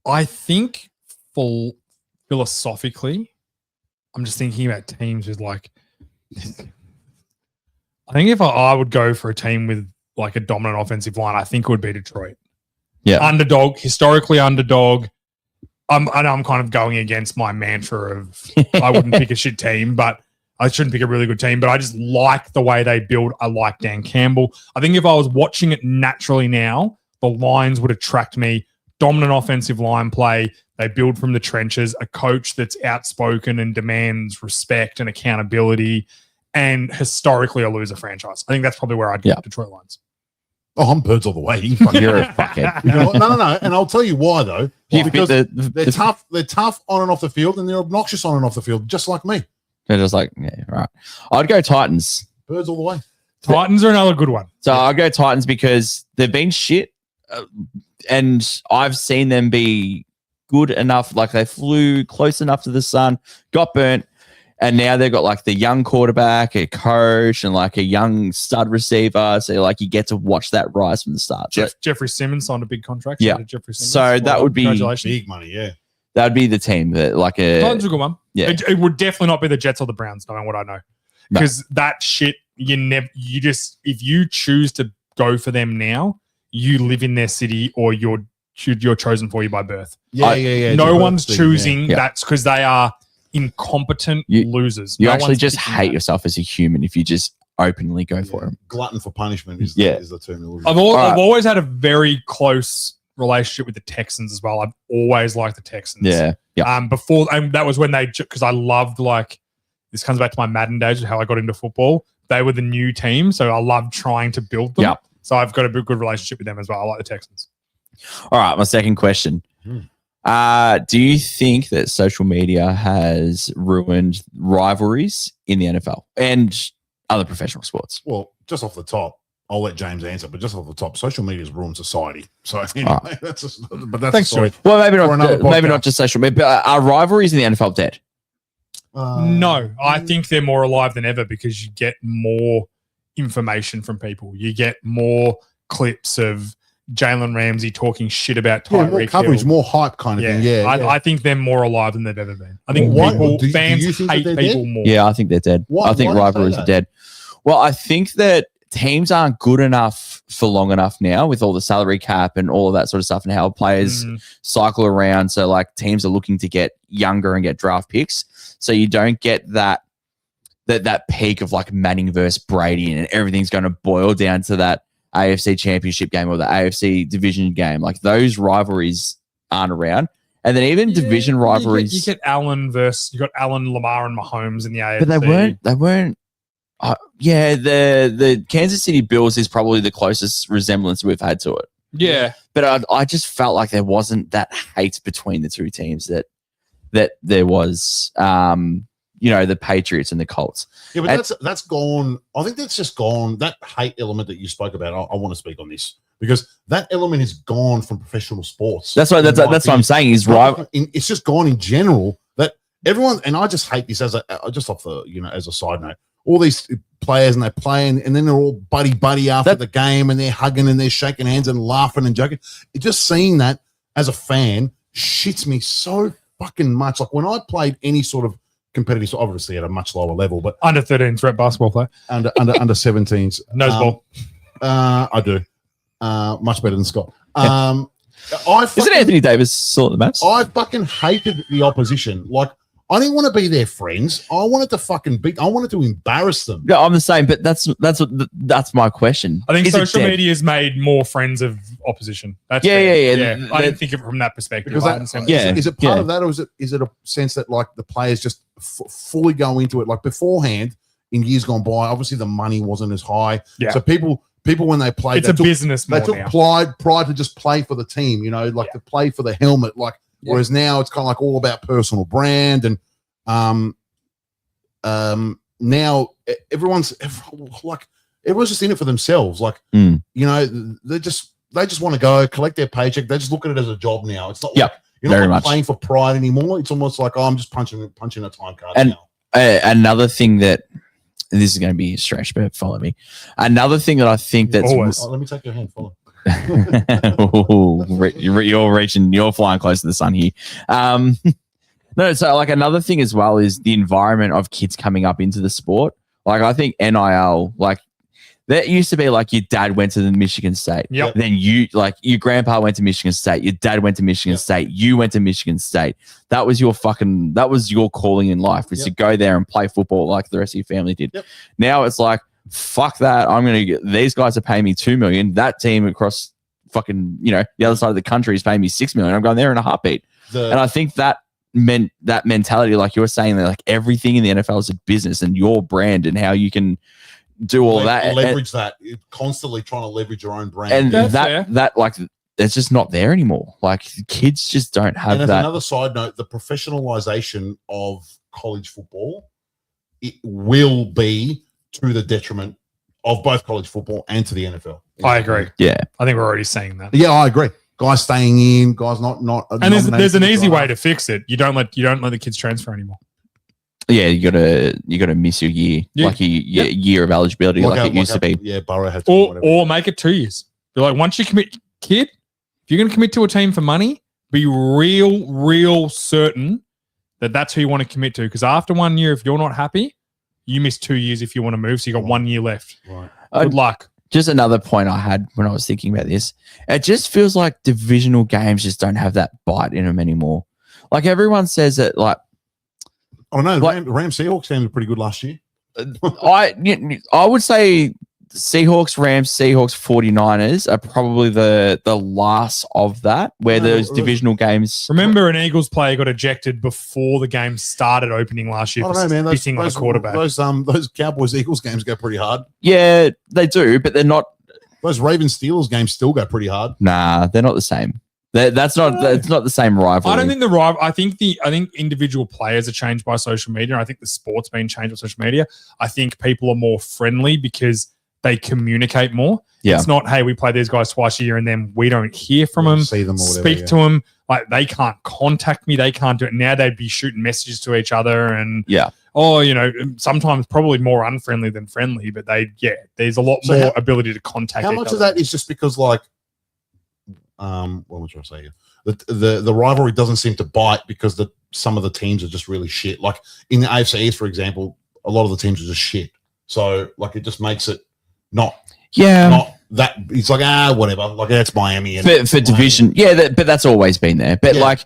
I think philosophically, I'm just thinking about teams with like, I think if I would go for a team with like a dominant offensive line, I think it would be Detroit. Yeah. Underdog, historically underdog. I know I'm kind of going against my mantra of I wouldn't pick a shit team, but I shouldn't pick a really good team. But I just like the way they build. I like Dan Campbell. I think if I was watching it naturally now, the lines would attract me. Dominant offensive line play. They build from the trenches. A coach that's outspoken and demands respect and accountability. And historically a loser franchise. I think that's probably where I'd go. Detroit Lions. Oh, I'm birds all the way. You're a fuckhead. No. And I'll tell you why, though. You Because think they're tough. They're tough on and off the field, and they're obnoxious on and off the field, just like me. They're just like, yeah, right. I'd go Titans. Birds all the way. Titans are another good one. So I'll go Titans because they've been shit, and I've seen them be good enough. Like they flew close enough to the sun, got burnt, and now they've got like the young quarterback, a coach, and like a young stud receiver. So like you get to watch that rise from the start. Jeffrey Simmons signed a big contract. Yeah. Shout out Jeffrey Simmons. So that would be congratulations. Big money, yeah. That would be the team that like a Titans are a good one. Yeah. It would definitely not be the Jets or the Browns, knowing what I know. No. Because that shit, if you choose to go for them now, you live in their city or you're chosen for you by birth. Yeah. No one's choosing. Yeah. That's because they are incompetent losers. You No actually one's just picking hate that. yourself as a human if you just openly go for them. Glutton for punishment is Yeah. the term. I've right. always had a very close relationship with the Texans as well. I've always liked the Texans. Yeah. Before, and that was when because I loved, like, this comes back to my Madden days of how I got into football. They were the new team, so I loved trying to build them. Yep. So I've got a good relationship with them as well. I like the Texans. All right, my second question. Do you think that social media has ruined rivalries in the NFL and other professional sports? Well, just off the top, I'll let James answer, but just off the top, social media has ruined society. So anyway, that's a story. Well, maybe For another not podcast. just social media, but are rivalries in the NFL dead? No, I think they're more alive than ever because you get more information from people. You get more clips of Jalen Ramsey talking shit about more Tyreek coverage, Hill. more hype kind of thing. Yeah, I think they're more alive than they've ever been. I think Why- people, do you fans think that hate they're people dead? more. Yeah, I think they're dead. Why- I think why do you say rivalries that? are dead. Well, I think that teams aren't good enough for long enough now with all the salary cap and all of that sort of stuff and how players cycle around. So like teams are looking to get younger and get draft picks. So you don't get that that peak of like Manning versus Brady, and everything's going to boil down to that AFC Championship game or the AFC Division game. Like those rivalries aren't around, and then even division rivalries. You got Allen, Lamar, and Mahomes in the AFC, but they weren't. Yeah, the Kansas City Bills is probably the closest resemblance we've had to it. Yeah, but I just felt like there wasn't that hate between the two teams that there was. The Patriots and the Colts. Yeah, but that's gone. I think that's just gone. That hate element that you spoke about, I want to speak on this because that element is gone from professional sports. That's what I'm saying. Is right. It's just gone in general. That everyone, and I just hate this as as a side note. All these players and they're playing, and then they're all buddy after the game, and they're hugging and they're shaking hands and laughing and joking. Just seeing that as a fan shits me so fucking much. Like when I played any sort of competitive, so obviously at a much lower level, but under 13s rep basketball player, under 17s, nose ball. I do much better than Scott. Yeah. Isn't Anthony Davis still at the Mavs? I fucking hated the opposition. Like I didn't want to be their friends. I wanted to fucking beat. I wanted to embarrass them. Yeah, I'm the same. But that's my question. I think social media has made more friends of opposition. That's yeah. I didn't think of it from that perspective. Because is it part of that, or is it a sense that like the players just fully go into it? Like beforehand, in years gone by, obviously the money wasn't as high. Yeah. So people when they played, it's a business. They took pride to just play for the team. To play for the helmet. Like whereas now it's kind of like all about personal brand and now everyone's just in it for themselves. Like they just want to go collect their paycheck. They just look at it as a job now. It's not like you're not playing for pride anymore. It's almost like I'm just punching a time card now. Another thing that this is going to be a stretch, but follow me. Another thing that I think that's let me take your hand. Follow. You're flying close to the sun here. No, so like another thing as well is the environment of kids coming up into the sport. Like I think NIL, like that used to be like your dad went to the Michigan State. Yep. Then your grandpa went to Michigan State. Your dad went to Michigan State. You went to Michigan State. That was your calling in life, was to go there and play football like the rest of your family did. Yep. Now it's like, fuck that. These guys are paying me $2 million. That team across fucking, the other side of the country is paying me $6 million. I'm going there in a heartbeat. And I think that meant that mentality, like you were saying, that like everything in the NFL is a business and your brand and how you can do all that. Leverage that. You're constantly trying to leverage your own brand. And that like it's just not there anymore. Like kids just don't have that. Another side note, the professionalization of college football, it will be to the detriment of both college football and to the NFL. I agree. Yeah. I think we're already seeing that. Yeah, I agree. Guys staying in, guys not. And there's an easy way to fix it. You don't let the kids transfer anymore. Yeah, you gotta miss your year, like your year of eligibility, like it used to be. Yeah, Burrow had to. Or make it 2 years. Be like, once you commit, kid, if you're going to commit to a team for money, be real certain that that's who you want to commit to. Because after 1 year, if you're not happy, you miss 2 years if you want to move. So you got 1 year left. Right. Good luck. Just another point I had when I was thinking about this. It just feels like divisional games just don't have that bite in them anymore. Like everyone says that, like, I don't know. The Rams Seahawks game was pretty good last year. I would say Seahawks, Rams, Seahawks, 49ers are probably the last of that, where those divisional games. Remember, an Eagles player got ejected before the game started opening last year. I don't know, man. Pissing on a quarterback. Those Cowboys Eagles games go pretty hard. Yeah, they do, but they're not. Those Ravens Steelers games still go pretty hard. Nah, they're not the same. That's not the same rivalry. I don't think the rival. I think individual players are changed by social media. I think the sport's been changed by social media. I think people are more friendly because they communicate more. Yeah. It's not, hey, we play these guys twice a year and then we don't hear from them, see them, or whatever, speak to them. Like they can't contact me. They can't do it. Now they'd be shooting messages to each other and sometimes probably more unfriendly than friendly, but there's a lot more ability to contact. How much of that is just because like, what am I trying to say here? The rivalry doesn't seem to bite because some of the teams are just really shit. Like in the AFC East, for example, a lot of the teams are just shit. So like it just makes it not that it's like whatever. Like that's Miami and for division. But that's always been there. But like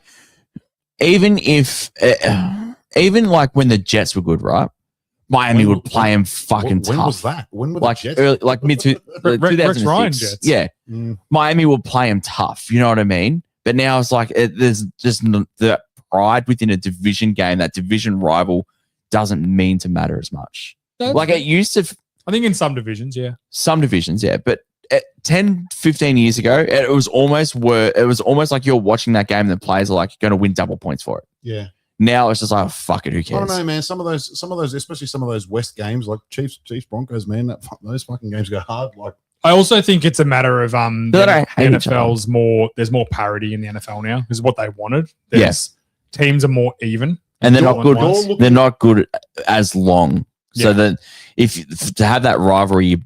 even if even like when the Jets were good, right? Miami would play him fucking when tough. was that? When were Like the Jets? early, like mid to Rex Ryan 2006. Jets. Yeah, Mm. Miami will play him tough. You know what I mean? But now it's like there's just the pride within a division game. That division rival doesn't mean to matter as much. Like it used to. I think in some divisions, yeah. Some divisions, yeah. But 10, 15 years ago, it was almost like you're watching that game and the players are like going to win double points for it. Yeah. Now it's just like, oh, fuck it, who I cares? don't know, man. Some of those, especially some of those West games, like Chiefs Broncos, man. Those fucking games go hard. Like, I also think it's a matter of They the don't hate each NFL's more. There's more parity in the NFL now. Is what they wanted. There's teams are more even, and they're all not good. at once. They're not good as long. So Yeah. that if to have that rivalry,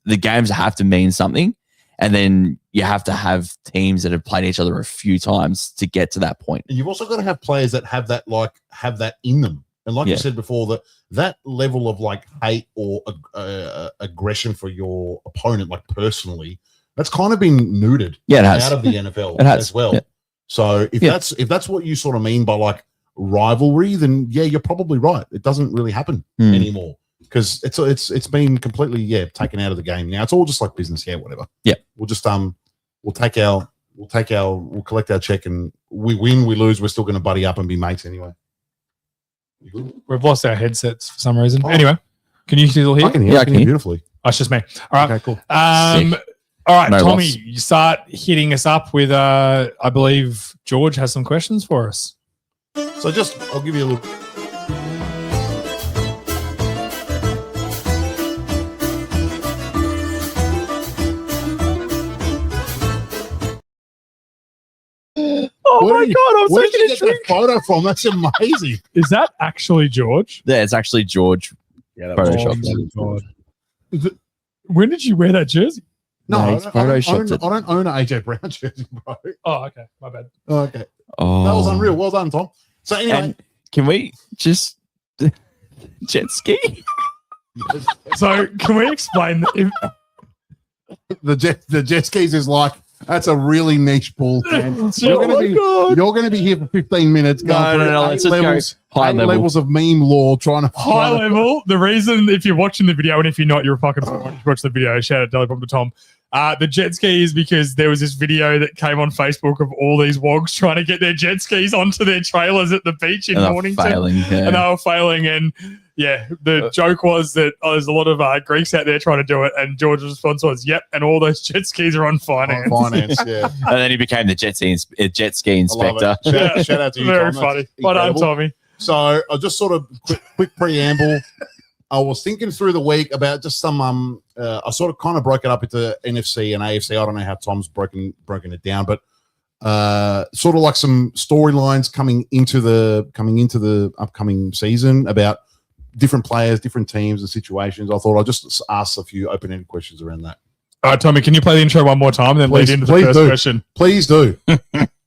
the games have to mean something, and then you have to have teams that have played each other a few times to get to that point. and you've also got to have players that have that in them. And like you Yeah. said before, that level of like hate or aggression for your opponent, like personally, that's kind of been neutered Yeah, it has. out of the NFL It has. as well. Yeah. So if that's what you sort of mean by like rivalry, then yeah, you're probably right. It doesn't really happen Hmm. anymore because it's been completely taken out of the game now. It's all just like business, whatever. Yeah. We'll just we'll collect our check, and we win, we lose, we're still going to buddy up and be mates anyway. You good? We've lost our headsets for some reason. Oh. Anyway, can you still hear? I can hear, Yeah, I I can can hear hear. beautifully. Oh, it's just me. All right. Okay, cool. Sick. All right, No Tommy, loss. you start hitting us up with. I believe George has some questions for us. So I'll give you a little. Oh Where my did you- god, I'm Where did you taking a get that photo from? That's amazing. Is that actually George? Yeah, it's actually George. Yeah, that was Photoshop. Oh my god. When did you wear that jersey? No, No, I he's don't, I, don't, photoshopped it. I don't own an AJ Brown jersey, bro. Oh, okay. My bad. Oh, okay. Oh, That was unreal. Well done, Tom. So anyway, And can we just jet ski? So, can we explain that if, the jet skis is like, that's a really niche pool. Man. You're gonna be here for 15 minutes. Going through Let's just go high level. levels of meme lore, trying to high level, the reason, if you're watching the video, and if you're not, you're a fucking watch the video. Shout out Daily Pump to Tom. The jet ski is because there was this video that came on Facebook of all these wogs trying to get their jet skis onto their trailers at the beach in And they're Mornington. failing. Yeah. And they were failing. And yeah, the joke was that there's a lot of Greeks out there trying to do it. And George's response was, yep, and all those jet skis are on finance. finance. Yeah, And then he became the jet ski inspector. I love it. Shout out to you, Very Tom. funny. That's Well done, incredible. Tommy. So I just sort of quick preamble. I was thinking through the week about just some. I sort of kind of broke it up into NFC and AFC. I don't know how Tom's broken it down, but sort of like some storylines coming into the upcoming season about different players, different teams, and situations. I thought I'd just ask a few open-ended questions around that. All right, Tommy, can you play the intro one more time and then Please- lead into the please first do. question? Please do.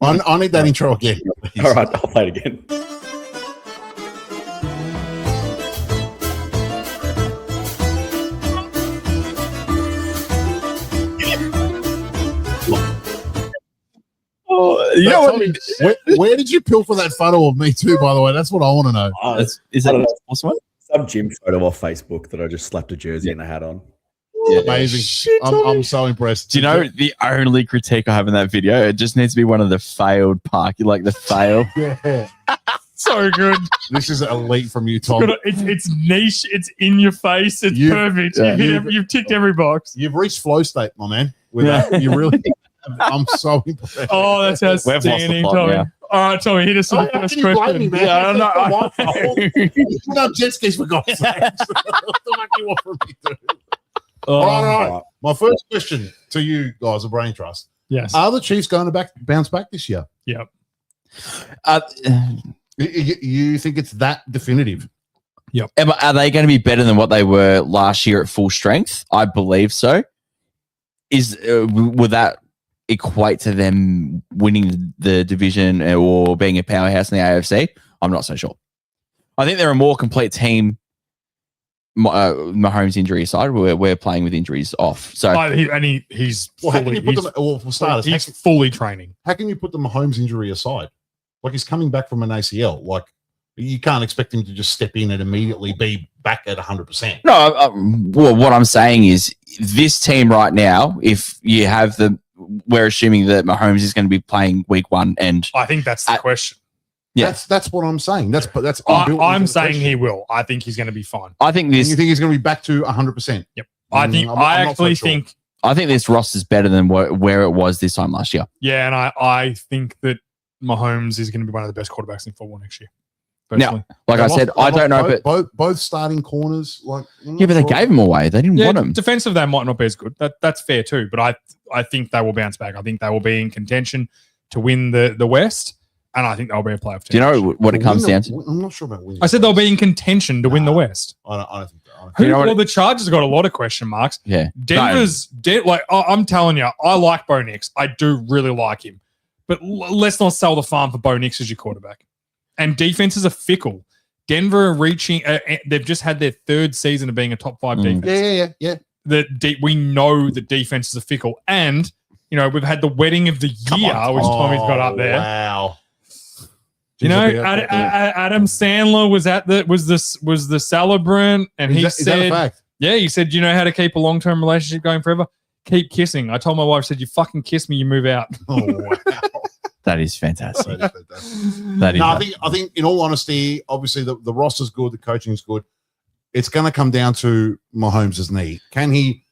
I need that intro again. All right, I'll play it again. Oh, Yeah, where did you pilfer that photo of me too? By the way, that's what I want to know. is I that don't know. awesome? Some gym photo off Facebook that I just slapped a jersey and a hat on. Yeah. Amazing. Shit, I'm so impressed. Do you know the only critique I have in that video? It just needs to be one of the failed park, like the fail. Yeah. So good. This is elite from you, Tom. It's niche. It's in your face. It's You- perfect. yeah. You've ticked every box. You've reached flow state, my man. With that, you really. I'm so impressed. Oh, that's lost the outstanding, plot Tommy. now. All right, Tommy, hit us with the How first can you blame me, question. man? Yeah, I don't know. That's not my fault. You put up jet skis for God's sake. What the fuck you want from me, dude? Oh, All right. My first question to you guys, a brain trust: yes. are the Chiefs going to bounce back this year? Yep. You think it's that definitive? Are they going to be better than what they were last year at full strength? I believe so. Would that equate to them winning the division or being a powerhouse in the AFC? I'm not so sure. I think they're a more complete team. Mahomes injury aside, we're playing with injuries off. So He's Well, how can fully, you put them? Well, for starters, he's fully training. how can you put the Mahomes injury aside? Like he's coming back from an ACL. Like You can't expect him to just step in and immediately be back at 100%. No, well, what I'm saying is this team right now, if you have we're assuming that Mahomes is going to be playing week 1 and I think that's the question. Yeah. That's what I'm saying. I'm saying he will. I think he's going to be fine. I think And this you think he's going to be back to 100%? Yep. I think I'm I not so actually sure. think I think this roster's better than where it was this time last year. yeah, and I think that Mahomes is going to be one of the best quarterbacks in football next year. Personally. Like I said, I don't know, but both starting corners, like yeah, but they gave him away. They didn't want him. Defensive, they might not be as good. That's fair too. But I think they will bounce back. I think they will be in contention to win the West, and I think they'll be a playoff team. Do you know what it comes down to? I'm not sure about winning. I said they'll be in contention to win the West. I don't think so. You know what The Chargers have got a lot of question marks. Yeah. Denver's I'm telling you, I like Bo Nix. I do really like him, but let's not sell the farm for Bo Nix as your quarterback. And defenses are fickle. Denver are reaching. They've just had their 3rd season of being a top 5 defense. Yeah. We know that defenses are fickle, and we've had the wedding of the year, which Tommy's got up there. Wow. Adam Sandler was the celebrant, and Is that a fact? yeah, he said, you know how to keep a long-term relationship going forever? Keep kissing. I told my wife, said, you fucking kiss me, you move out. Oh wow. That is fantastic. That is I think in all honesty, obviously the roster's good, the coaching's good. It's going to come down to Mahomes' knee. Can he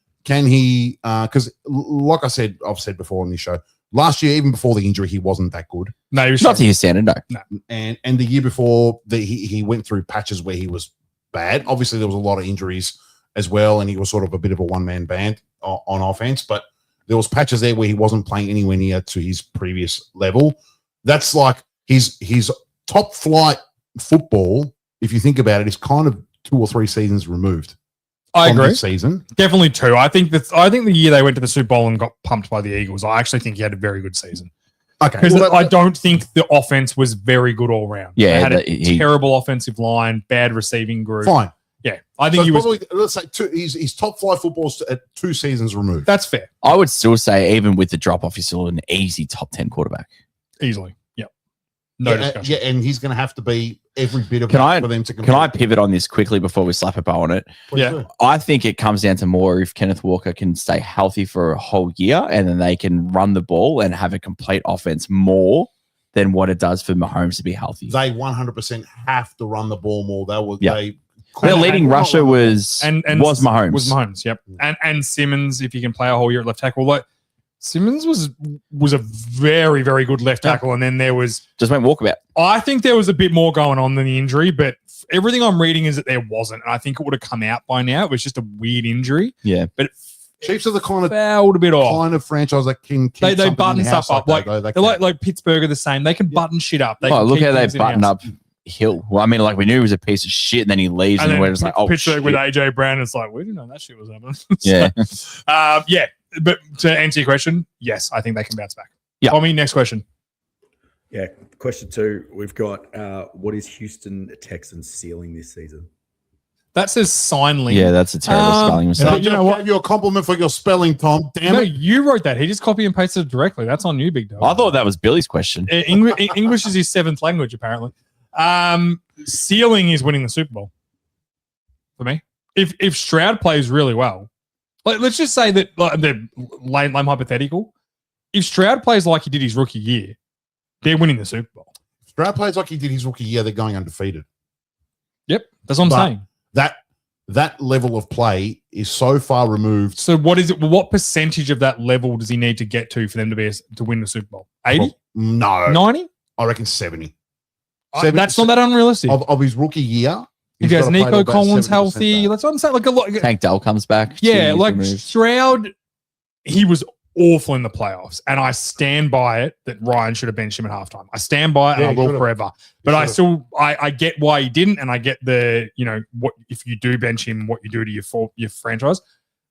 because like I've said before on this show, last year, even before the injury, he wasn't that good. No, he was Not to his standard, no. And the year before, he went through patches where he was bad. Obviously, there was a lot of injuries as well, and he was sort of a bit of a one-man band on offense, but there was patches there where he wasn't playing anywhere near to his previous level. That's like his top flight football, if you think about it, is kind of 2 or 3 seasons removed. I agree. This season. Definitely 2. I think the year they went to the Super Bowl and got pumped by the Eagles, I actually think he had a very good season. Okay. Because I don't think the offense was very good all round. Yeah, they had a terrible offensive line, bad receiving group. Fine. Yeah, I think So he was. probably, let's say his top flight football's at 2 seasons removed. That's fair. I would still say, even with the drop off, he's still an easy top 10 quarterback. Easily. Yep. No discussion. Yeah, and he's going to have to be every bit of Can it I- for them to compete. Can I pivot on this quickly before we slap a bow on it? Please Yeah. do. I think it comes down to more if Kenneth Walker can stay healthy for a whole year and then they can run the ball and have a complete offense more than what it does for Mahomes to be healthy. They 100% have to run the ball more. Yeah. Their leading rusher was Mahomes. Was Mahomes, yep. And Simmons, if he can play a whole year at left tackle. Like Simmons was a very, very good left tackle, and then there was Just went walkabout. I think there was a bit more going on than the injury, but everything I'm reading is that there wasn't, and I think it would have come out by now. It was just a weird injury. Yeah. But Chiefs are the kind a bit off. franchise that can keep They something button in the house stuff up. that, though. They They're can. like Pittsburgh are the same. They can button shit up. They can Look keep how they things in button house. up Hill. Well, I mean, like we knew he was a piece of shit, and then he leaves, and, then we're just like, oh, Pittsburgh shit. with AJ Brown, it's like we didn't know that shit was happening. Yeah. Yeah. But to answer your question, yes, I think they can bounce back. Yeah. Tommy, next question. Yeah. Question 2. We've got what is Houston Texans ceiling this season? That says Signling. Yeah, that's a terrible spelling So mistake. you know what? Gave you a compliment for your spelling, Tom. Damn No, it. you wrote that. He just copy and pasted it directly. That's on you, big dog. I thought that was Billy's question. English is his 7th language, apparently. Ceiling is winning the Super Bowl for me. If Stroud plays really well, like let's just say that the lame hypothetical. If Stroud plays like he did his rookie year, they're winning the Super Bowl. Stroud plays like he did his rookie year. They're going undefeated. Yep, that's what I'm But- saying. That level of play is so far removed. So what is it? What percentage of that level does he need to get to for them to win the Super Bowl? 80? No, 90? I reckon 70. That's not that unrealistic. Of his rookie year. If he's he has gotta play Nico about Collins 70% healthy, back. that's what I'm saying. Like a lot. Tank Dell comes back. 2 Yeah, years like removed. Stroud, he was awful in the playoffs, and I stand by it that Ryan should have benched him at halftime. I stand by it, and Yeah, I he will should've. forever. But I still, I get why he didn't, and I get the, what if you do bench him, what you do to your franchise.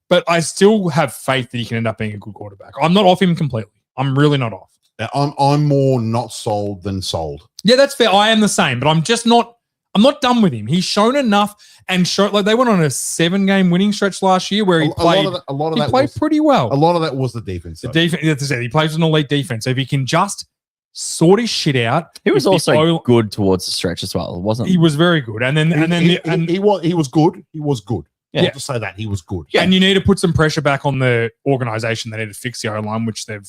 But I still have faith that he can end up being a good quarterback. I'm not off him completely. I'm really not off. Now, I'm more not sold than sold. Yeah, that's fair. I am the same, but I'm just not. I'm not done with him. He's shown enough and showed like they went on a 7-game winning stretch last year where he played. A lot of He that played was, pretty well. a lot of that was the defense. The though. defense, that's it. He plays an elite defense. So if he can just sort his shit out. He was If the also O- good towards the stretch as well, wasn't he was very good. And then he was good. He was good. Yeah. I'll just say that he was good. and you need to put some pressure back on the organization. They need to fix the O line, which they've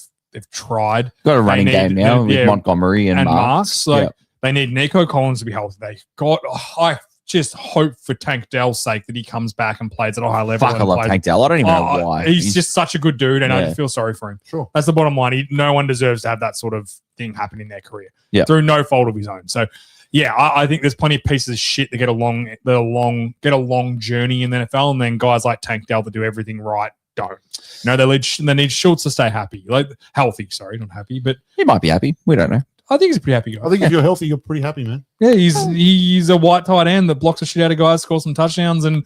tried. got a running They game need- now yeah, with Montgomery and Marks. Like Yeah. they need Nico Collins to be healthy. I just hope for Tank Dell's sake that he comes back and plays at a high level. Fuck, I and love plays- Tank Dell. I don't even know Oh, why. He's just such a good dude, and I Yeah. feel sorry for him. Sure. That's the bottom line. No one deserves to have that sort of thing happen in their career Yeah. through no fault of his own. So, yeah, I think there's plenty of pieces of shit that get a long journey in the NFL, and then guys like Tank Dell that do everything right don't. No, they need Schultz to stay happy, like healthy. Sorry, not happy, but He might be happy. We don't know. I think he's a pretty happy guy. I think if you're healthy, you're pretty happy, man. Yeah, he's a white tight end that blocks the shit out of guys, scores some touchdowns, and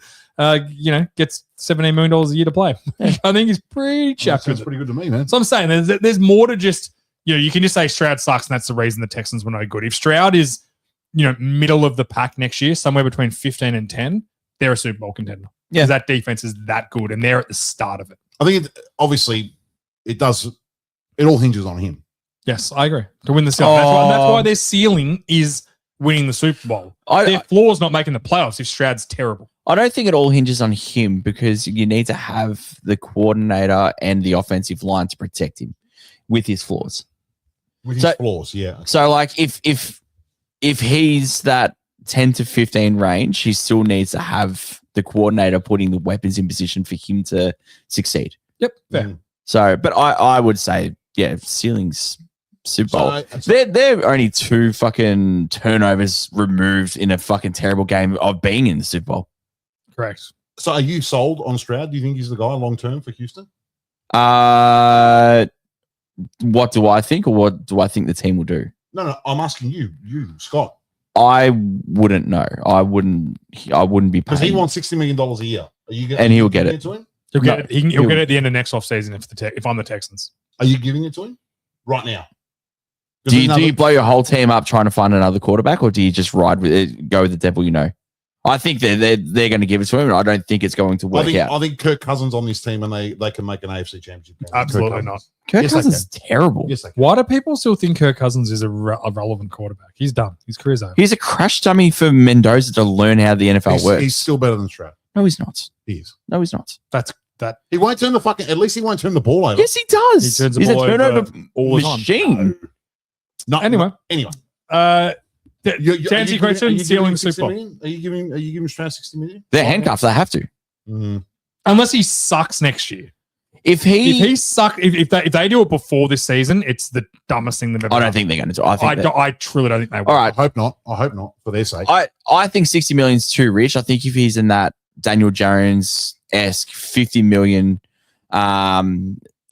gets $17 million a year to play. I think he's pretty That chapped. sounds with it. pretty good to me, man. So I'm saying there's more to just you can just say Stroud sucks, and that's the reason the Texans were no good. If Stroud is middle of the pack next year, somewhere between 15 and 10, they're a Super Bowl contender. Yeah. Because that defense is that good, and they're at the start of it. I think obviously it does. It all hinges on him. Yes, I agree. To win the Super Bowl. That's why their ceiling is winning the Super Bowl. Their floor is not making the playoffs if Stroud's terrible. I don't think it all hinges on him because you need to have the coordinator and the offensive line to protect him with his flaws. With his So- flaws, yeah. So, like, if he's that 10 to 15 range, he still needs to have the coordinator putting the weapons in position for him to succeed. Yep. Fair. Mm. So, but I would say, yeah, ceiling's Super Bowl. So, They're only 2 fucking turnovers removed in a fucking terrible game of being in the Super Bowl. Correct. so are you sold on Stroud? Do you think he's the guy long term for Houston? What do I think, or what do I think the team will do? No, I'm asking you, Scott, I wouldn't know. I wouldn't be because he paying. wants $60 million a year. Are you And he'll get giving it. to him? He'll No, get it. He'll get it at the end of next offseason if I'm the Texans. Are you giving it to him right now? Do you blow your whole team up trying to find another quarterback, or do you just ride with it, go with the devil you know? I think they're going to give it to him, and I don't think it's going to work out. I think Kirk Cousins on this team, and they can make an AFC Championship game. Absolutely Kirk not. Cousins. Kirk Yes, they Cousins is terrible. Yes, they can. Why do people still think Kirk Cousins is a relevant quarterback? He's done. His career's over. He's a crash dummy for Mendoza to learn how the NFL works. He's still better than Stroud. No, he's not. He is. No, he's not. That He won't turn the fucking. At least he won't turn the ball over. Yes, he does. He turns the He's ball a turnover over all the time. machine. No, Anyway. anyway. To answer your Are you question, giving ceiling him Super 60 Bowl. million? Are you giving Stroud 60 million? They're handcuffed. They have to. Mm. Unless he sucks next year. If If he he suck, if they do it before this season, it's the dumbest thing they've ever I done. don't think they're going to do. It. I truly don't think they will. All I right. hope not. I hope not for their sake. I think 60 million is too rich. I think if he's in that Daniel Jones-esque 50 million,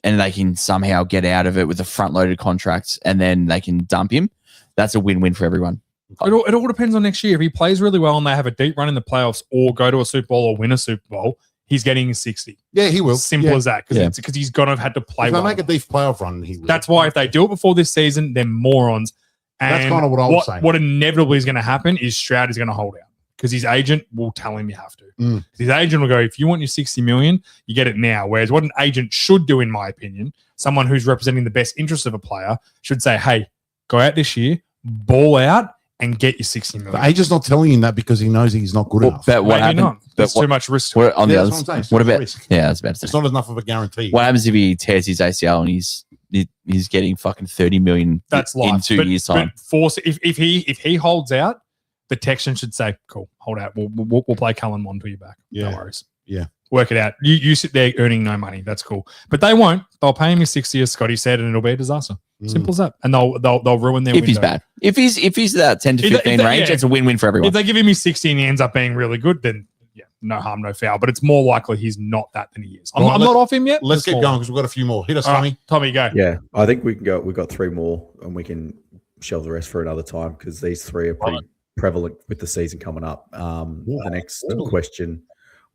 and they can somehow get out of it with a front-loaded contract, and then they can dump him, that's a win-win for everyone. It all depends on next year. If he plays really well and they have a deep run in the playoffs or go to a Super Bowl or win a Super Bowl, he's getting his 60. Yeah, he will. Simple Yeah. as that. Because he's going to have had to play If they well. make a deep playoff run, he will. That's why if they do it before this season, they're morons. And That's kind of what I was saying. What inevitably is going to happen is Stroud is going to hold out because his agent will tell him you have to. Mm. His agent will go, if you want your 60 million, you get it now. Whereas what an agent should do, in my opinion, someone who's representing the best interest of a player should say, hey, go out this year, ball out, and get your 60 million. The agent's not telling him that because he knows he's not good enough. But what Maybe happened? not. But There's what, too much risk to what, it. on the Yeah, other, that's what I'm saying. what It's about? risk. Yeah, that's about to It's say. not enough of a guarantee. What happens if he tears his ACL and he's getting fucking 30 million That's in life. 2 years time? If he holds out, the Texans should say, cool, hold out. We'll play Cullen Mond till you're back. Yeah. No worries. Yeah. Work it out. You sit there earning no money. That's cool. But they won't. They'll pay him his 60, as Scotty said, and it'll be a disaster. Simple as that. And they'll ruin their If he's window. bad, if he's that 10 to If they- 15 if they- range, yeah. it's a win-win for everyone. If they give him his 60 and he ends up being really good, then yeah, no harm, no foul. But it's more likely he's not that than he is. I'm Right, not off him yet. Let's It's get more. going because we've got a few more. Hit us, All Tommy. right, Tommy, go. Yeah, I think we can go. We've got 3 more, and we can shelve the rest for another time because these 3 are pretty prevalent with the season coming up. The next question: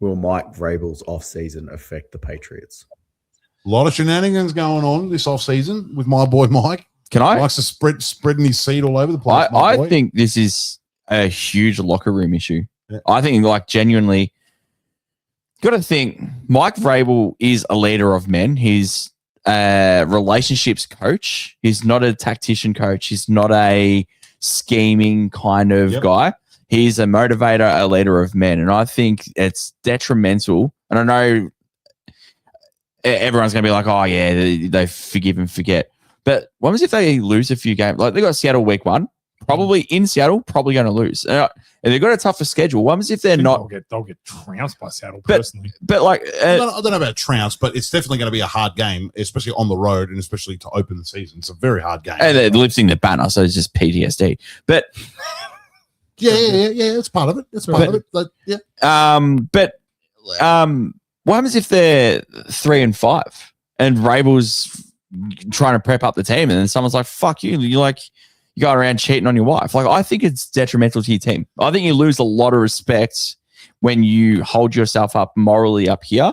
will Mike Vrabel's off-season affect the Patriots? A lot of shenanigans going on this off season with my boy Mike. Can I? Likes to spreading his seed all over the place. my I boy. think this is a huge locker room issue. Yeah. I think, like, genuinely, got to think Mike Vrabel is a leader of men. He's relationships coach. He's not a tactician coach. He's not a scheming kind of guy. He's a motivator, a leader of men. And I think it's detrimental. And I know everyone's going to be like, oh, yeah, they forgive and forget. But what was if they lose a few games? Like they got Seattle week 1, probably in Seattle, probably going to lose. And they've got a tougher schedule. What was if they're not? They'll get trounced by Seattle personally. But like, I don't know about trounce, but it's definitely going to be a hard game, especially on the road and especially to open the season. It's a very hard game. and they're lifting the banner, so it's just PTSD. But yeah, it's part of it. It's part of it. But, yeah. What happens if they're 3-5 and Rabel's trying to prep up the team, and then someone's like, "Fuck you!" You go around cheating on your wife. Like, I think it's detrimental to your team. I think you lose a lot of respect when you hold yourself up morally up here,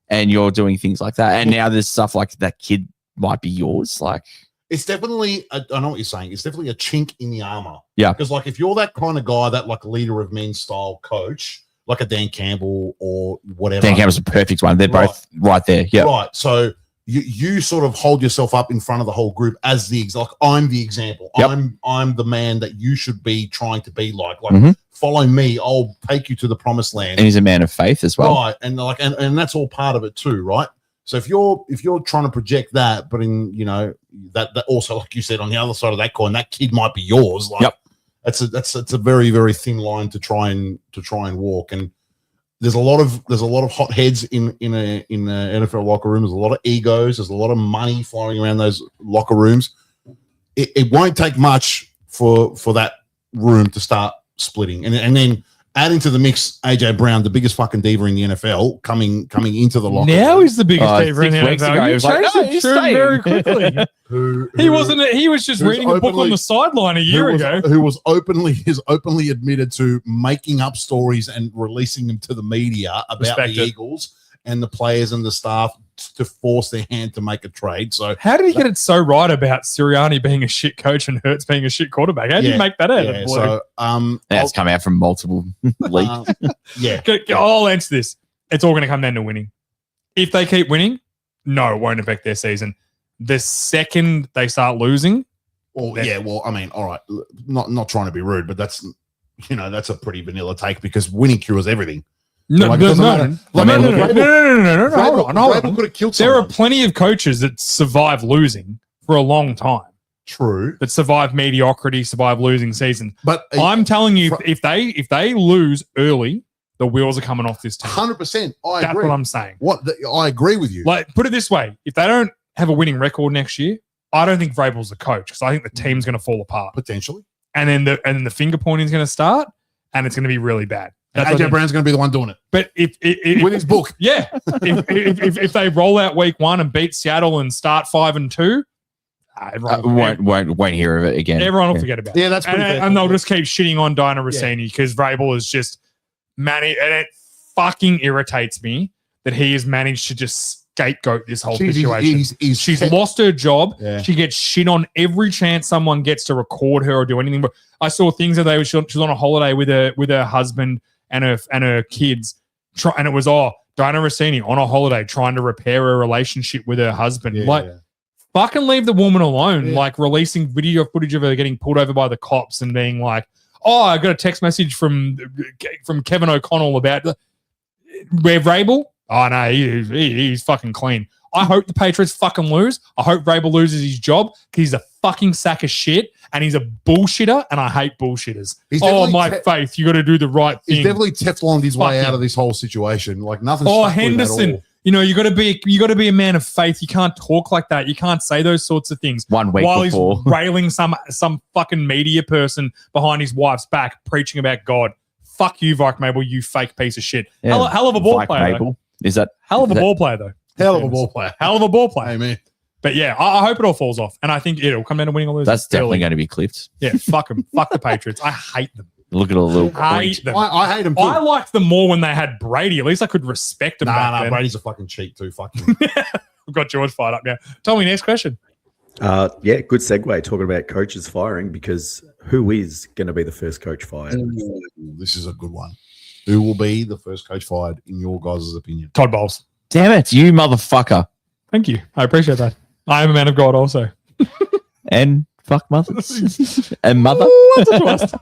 and you're doing things like that. And now there's stuff like that kid might be yours. Like, it's definitely, I know what you're saying. It's definitely a chink in the armor. Yeah. Because, like, if you're that kind of guy, that like leader of men style coach, like a Dan Campbell or whatever. Dan Campbell's a perfect one. They're both right there. Yeah. Right. So you sort of hold yourself up in front of the whole group as like, I'm the example. Yep. I'm the man that you should be trying to be like. Like, Mhm. follow me. I'll take you to the promised land. And he's a man of faith as well. Right. And like, and that's all part of it too, right? So if you're trying to project that, but in that also, like you said, on the other side of that coin, that kid might be yours. Like, Yep. That's a very, very thin line to try and walk. And there's a lot of hot heads in the NFL locker room. There's a lot of egos. There's a lot of money flying around those locker rooms. It won't take much for that room to start splitting, and then adding to the mix AJ Brown, the biggest fucking diva in the NFL, coming into the locker Now room. he's the biggest diva in the 6 weeks NFL. ago, he You was like, changed "No, the he's tune staying." very quickly. He was just who's reading a book on openly- the sideline a year ago. Who was openly admitted to making up stories and releasing them to the media about Respect the it. Eagles and the players and the staff to force their hand to make a trade. So How did he get it so right about Sirianni being a shit coach and Hurts being a shit quarterback? How did you make that out of blue? so That's come out from multiple leaks. yeah. I'll answer this. It's all going to come down to winning. If they keep winning, no, it won't affect their season. The second they start losing, Well, yeah, well, I mean, all right, not trying to be rude, but that's a pretty vanilla take because winning cures everything. no, Like, no, it doesn't no, matter. no, I no, mean, no, no, Vrabel- no, no, hold on. Vrabel could have killed There someone. are plenty of coaches that survive losing for a long time, True, that survive mediocrity, survive losing seasons. but I'm telling you, if they lose early, the wheels are coming off this team. 100%, I That's agree. what I'm saying. I agree with you. Like, put it this way: if they don't have a winning record next year, I don't think Vrabel's the coach because I think the team's going to fall apart, Potentially, and then the finger pointing is going to start, and it's going to be really bad. and That's what I AJ think. Brown's going to be the one doing it But if with his book. yeah, if they roll out week 1 and beat Seattle and start 5-2, Won't hear of it again. everyone will Yeah. forget about it. Yeah, that's pretty fair. And they'll just keep shitting on Dinah Rossini because Vrabel is just and it fucking irritates me that he has managed to just scapegoat this whole situation. She's lost her job. Yeah. She gets shit on every chance someone gets to record her or do anything. But I saw things that she was on a holiday with her husband and her kids, and it was Dinah Rossini on a holiday trying to repair a relationship with her husband. Fucking leave the woman alone. Yeah. Like releasing video footage of her getting pulled over by the cops and being like, "Oh, I got a text message from Kevin O'Connell about where Vrabel. Oh no, he's fucking clean. I hope the Patriots fucking lose. I hope Vrabel loses his job because he's a fucking sack of shit and he's a bullshitter, and I hate bullshitters. He's Oh definitely my faith, you got to do the right thing. He's definitely Tefloned his way Fuck out him. of this whole situation. Like nothing. Oh, stuck with him at Henderson, all. you got to be a man of faith. You can't talk like that. You can't say those sorts of things 1 week while before. he's railing some fucking media person behind his wife's back preaching about God. Fuck you, Vike Mabel, you fake piece of shit. Yeah. Hell of a ball Mike player. Though. Mabel. Is that Hell of a is that- ball player, though. Hell of a ball player. Hell of a ball player. Amen. But yeah, I hope it all falls off. And I think it'll come down to winning or losing. That's definitely early. going to be clipped. Yeah, fuck them. Fuck the Patriots. I hate them. Look at a little I point. hate them. I hate him too. I liked them more when they had Brady. At least I could respect them back Nah, then. Brady's a fucking cheat too. Fuck him. We've got George fired up now. Tell me, next question. Yeah, good segue talking about coaches firing because who is going to be the first coach fired? This is a good one. Who will be the first coach fired in your guys' opinion? Todd Bowles. Damn it, you motherfucker. Thank you. I appreciate that. I am a man of God also. And fuck mothers. And mother. What's a twist?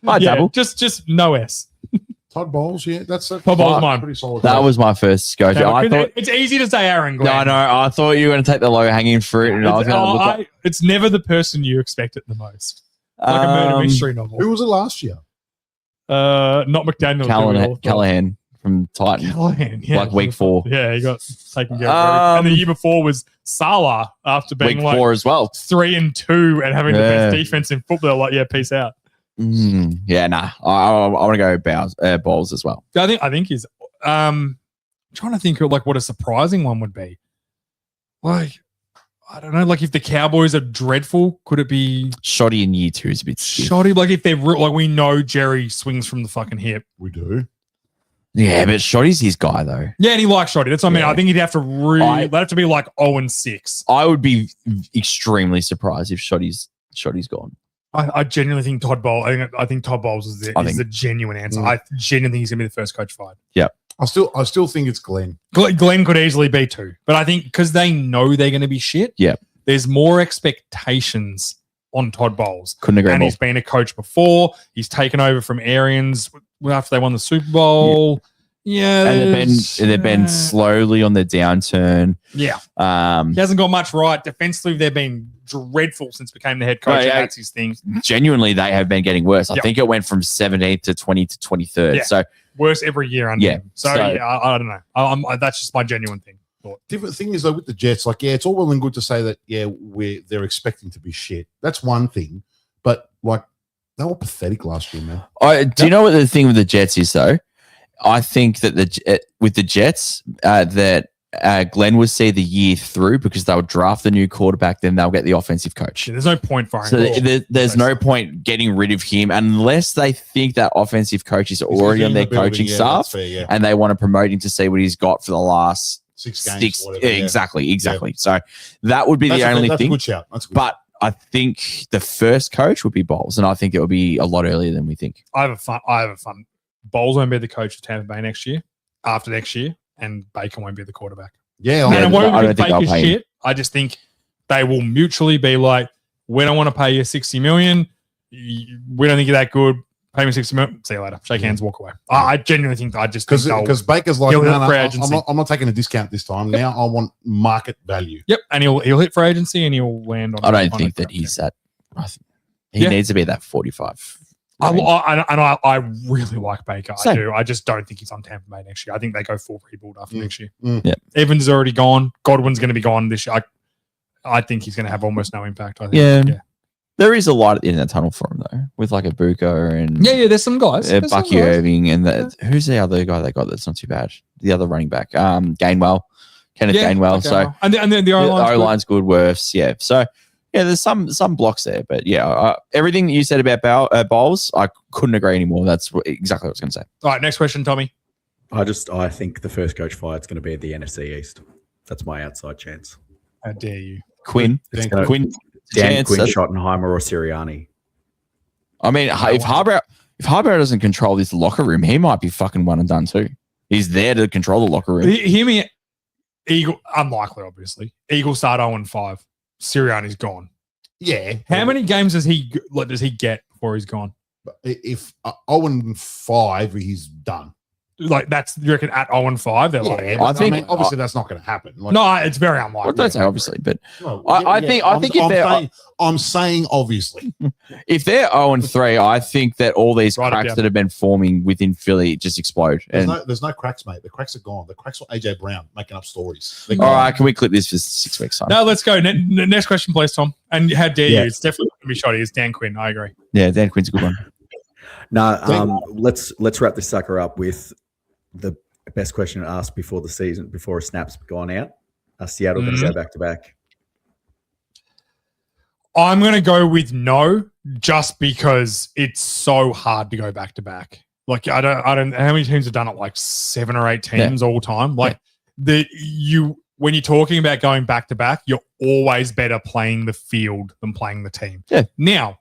My double. Just no S. Todd Bowles, yeah, that's Todd Bowles mine. pretty solid. That was my first go-to. I thought, It's easy to say Aaron Glenn. no, I thought you were going to take the low-hanging fruit, and I was going to look up. It's never the person you expect it the most. Like a murder mystery novel. Who was it last year? Not McDaniel. Callahan from Titan. Callahan, yeah. Like week 4. Yeah, he got taken care of. And the year before was Salah after being Week like 4 as well. 3-2 and having the best defense in football. Like, yeah, peace out. Yeah, nah. I want to go Bowles as well. I think he's trying to think of like what a surprising one would be. Like, I don't know, like if the Cowboys are dreadful, could it be Shoddy in year 2 is a bit stiff. Shoddy? Like if they're like we know Jerry swings from the fucking hip. We do. Yeah, but Shoddy's his guy though. Yeah, and he likes Shoddy. That's what I mean. Yeah. I think he'd have to they'd have to be like 0-6. I would be extremely surprised if Shoddy's gone. I genuinely think Todd Bowles. I think Todd Bowles is the genuine answer. I genuinely think he's gonna be the first coach fired. Yeah. I still think it's Glenn. Glenn could easily be 2, but I think because they know they're going to be shit. Yeah. There's more expectations on Todd Bowles. Couldn't agree And more. he's been a coach before. He's taken over from Arians after they won the Super Bowl. Yeah. And they've been slowly on the downturn. Yeah. He hasn't got much right. Defensively, they've been dreadful since became the head coach. Right, and that's his thing. Genuinely, they have been getting worse. I Yep. think it went from 17th to 20 to 23rd. Yeah. So Worse every year under Yeah. him. So yeah, I don't know. That's just my genuine thing. Different thing is though with the Jets, like it's all well and good to say that they're expecting to be shit. That's one thing, but like they were pathetic last year, man. do you know what the thing with the Jets is though? I think that with the Jets that Glenn would see the year through because they'll draft the new quarterback, then they'll get the offensive coach. There's no point firing. So there's no point getting rid of him unless they think that offensive coach is already on their coaching staff and they want to promote him to see what he's got for the last 6 games. Exactly. Yeah. So that would be the only that's thing. a good shout. That's a good But I think the first coach would be Bowles, and I think it will be a lot earlier than we think. I have a fun. Bowles won't be the coach of Tampa Bay next year, after next year, and Baker won't be the quarterback. Yeah, And it won't I be don't think they'll Baker's pay him. shit. I just think they will mutually be like, we don't want to pay you $60 million. We don't think you're that good. Pay me $60 million. See you later. Shake hands, walk away. I genuinely think because Baker's like, he'll hit no, free I'm agency. not taking a discount this time. Now I want market value. Yep, and he'll hit for agency and he'll land on. I don't on think a- that he's at. He needs to be that 45. range. I really like Baker. Same. I do. I just don't think he's on Tampa Bay next year. I think they go full rebuild after next year. Yeah. Evans is already gone. Godwin's going to be gone this year. I think he's going to have almost no impact. I think. Yeah. There is a light at the end of the tunnel for him though, with like a Buko and There's some guys. There's some Bucky guys. Irving and who's the other guy they got that's not too bad? The other running back, Gainwell, Kenneth Gainwell. Okay. So and then the O-line's good. line's good. Worths, yeah. So yeah, there's some blocks there, but yeah, everything that you said about Bowles, I couldn't agree anymore. That's exactly what I was going to say. All right, next question, Tommy. I think the first coach fired is going to be the NFC East. That's my outside chance. How dare you? Quinn, Dan Quinn, Quinn, that's- Schottenheimer, or Sirianni. I mean, if Harbaugh doesn't control this locker room, he might be fucking one and done too. He's there to control the locker room. Hear me. Eagle, unlikely, obviously. Eagles start 0-5. Sirianni's gone. Yeah. How many games does he get before he's gone? If 0-5, he's done. Like that's you reckon at 0-5? They're like, Yeah, I think- mean, obviously that's not going to happen. Like, no, it's very unlikely. Well, don't say obviously, but no, I think I'm saying obviously. if they're 0-3, I think that all these Right up cracks down. that have been forming within Philly just explode. And There's no cracks, mate. The cracks are gone. The cracks are AJ Brown making up stories. all right, can we clip this for 6 weeks? Time? No, let's go. Next question, please, Tom. And how dare Yeah. you? It's definitely going to be shoddy. It's Dan Quinn. I agree. Yeah, Dan Quinn's a good one. No, let's wrap this sucker up with the best question asked before the season, before a snap's gone out. Seattle going to go back to back. I'm going to go with no, just because it's so hard to go back to back. Like I don't. How many teams have done it? Like 7 or 8 teams all time. Like when you're talking about going back to back, you're always better playing the field than playing the team. Yeah. Now,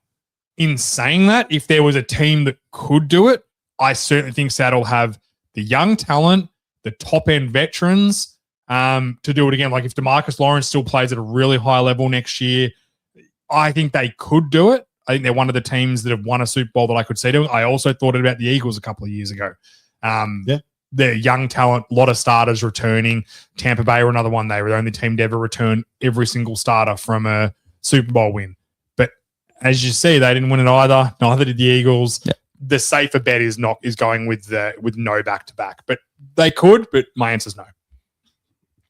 in saying that, if there was a team that could do it, I certainly think Seattle have the young talent, the top end veterans, to do it again. Like if DeMarcus Lawrence still plays at a really high level next year, I think they could do it. I think they're one of the teams that have won a Super Bowl that I could see doing. I also thought about the Eagles a couple of years ago. They're young talent, a lot of starters returning. Tampa Bay were another one. They were the only team to ever return every single starter from a Super Bowl win. But as you see, they didn't win it either. Neither did the Eagles. Yeah. The safer bet is going with no back-to-back. But they could, but my answer is no.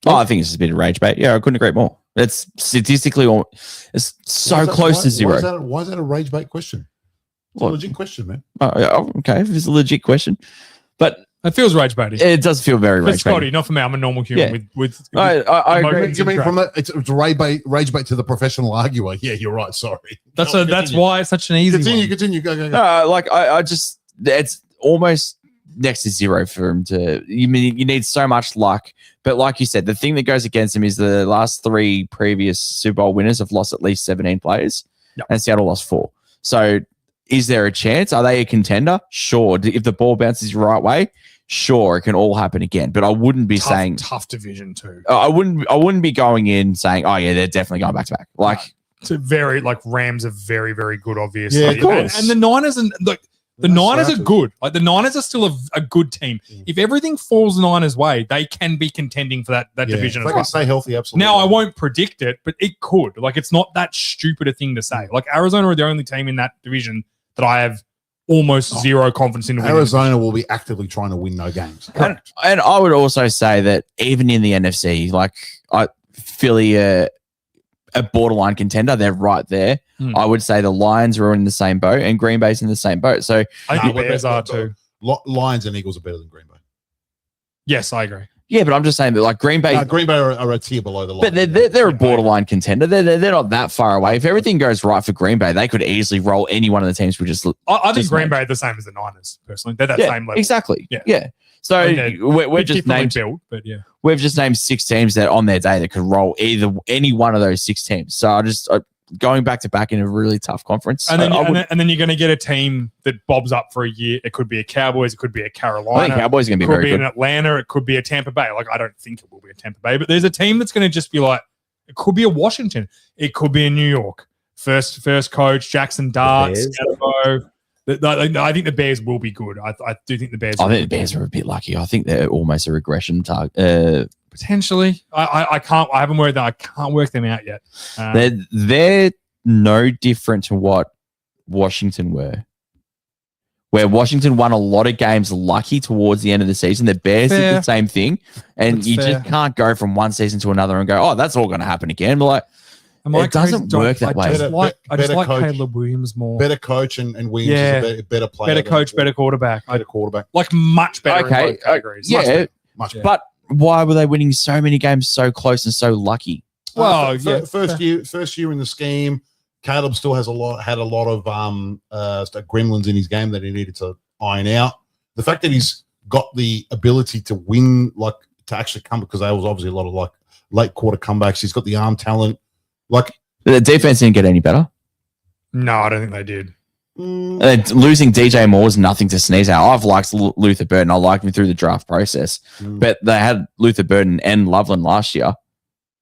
Oh, I think it's a bit of rage bait. Yeah, I couldn't agree more. It's statistically, it's so close to zero. Why is that a rage bait question? It's a legit question, man. Oh, okay, if it's a legit question. But it feels rage baity. It does feel very rage baity. Scotty, not for me. I'm a normal human with I agree. You mean from it's rage bait to the professional arguer? Yeah, you're right. Sorry. That's why it's such an easy one. Continue. Go. No, I just it's almost next to zero for him to. You need so much luck, but like you said, the thing that goes against him is the last 3 previous Super Bowl winners have lost at least 17 players, and Seattle lost 4. So, is there a chance? Are they a contender? Sure. If the ball bounces the right way, sure, it can all happen again. But I wouldn't be saying tough division too. I wouldn't be going in saying, oh yeah, they're definitely going back to back. Like it's a very Rams are very, very good, obviously. Yeah, of course. And the Niners and the Niners are good. Like the Niners are still a good team. If everything falls the Niners' way, they can be contending for that division. If they can stay healthy, absolutely. Now I won't predict it, but it could. Like it's not that stupid a thing to say. Like Arizona are the only team in that division that I have almost zero confidence in. Arizona will be actively trying to win no games. And I would also say that even in the NFC, like Philly, a borderline contender, they're right there. I would say the Lions are in the same boat and Green Bay's in the same boat. So I think the Bears are too. Lions and Eagles are better than Green Bay. Yes, I agree. Yeah, but I'm just saying that like Green Bay are a tier below the Lions. But they're a borderline contender. They're not that far away. If everything goes right for Green Bay, they could easily roll any one of the teams. I think Green Bay are the same as the Niners, personally. They're that same level. Exactly. Yeah. So we're just named built, but yeah. We've just named 6 teams that on their day that could roll any one of those 6 teams. So going back to back in a really tough conference. And then you're going to get a team that bobs up for a year. It could be a Cowboys. It could be a Carolina. I think Cowboys are going to be very good. It could be an Atlanta. It could be a Tampa Bay. Like, I don't think it will be a Tampa Bay, but there's a team that's going to just be like, it could be a Washington. It could be a New York. First coach, Jackson Dart, Scatterbo. I think the Bears will be good. I do think the Bears. I think the Bears are a bit lucky. I think they're almost a regression target. Potentially, I can't. I haven't worked that. I can't work them out yet. They're no different to what Washington were. Where Washington won a lot of games lucky towards the end of the season. The Bears did the same thing, and you just can't go from one season to another and go, "Oh, that's all going to happen again." But like, it doesn't work that way. I just like Caleb Williams more. Better coach and Williams is a better player. Better coach, better quarterback. Better quarterback. Like much better. Okay, in both categories. Much better. But why were they winning so many games so close and so lucky? Well, first year in the scheme, Caleb still had a lot of gremlins in his game that he needed to iron out. The fact that he's got the ability to win, like to actually come, because there was obviously a lot of like late quarter comebacks. He's got the arm talent. Like the defense didn't get any better. No, I don't think they did. Losing DJ Moore is nothing to sneeze at. I've liked Luther Burden. I liked him through the draft process, but they had Luther Burden and Loveland last year.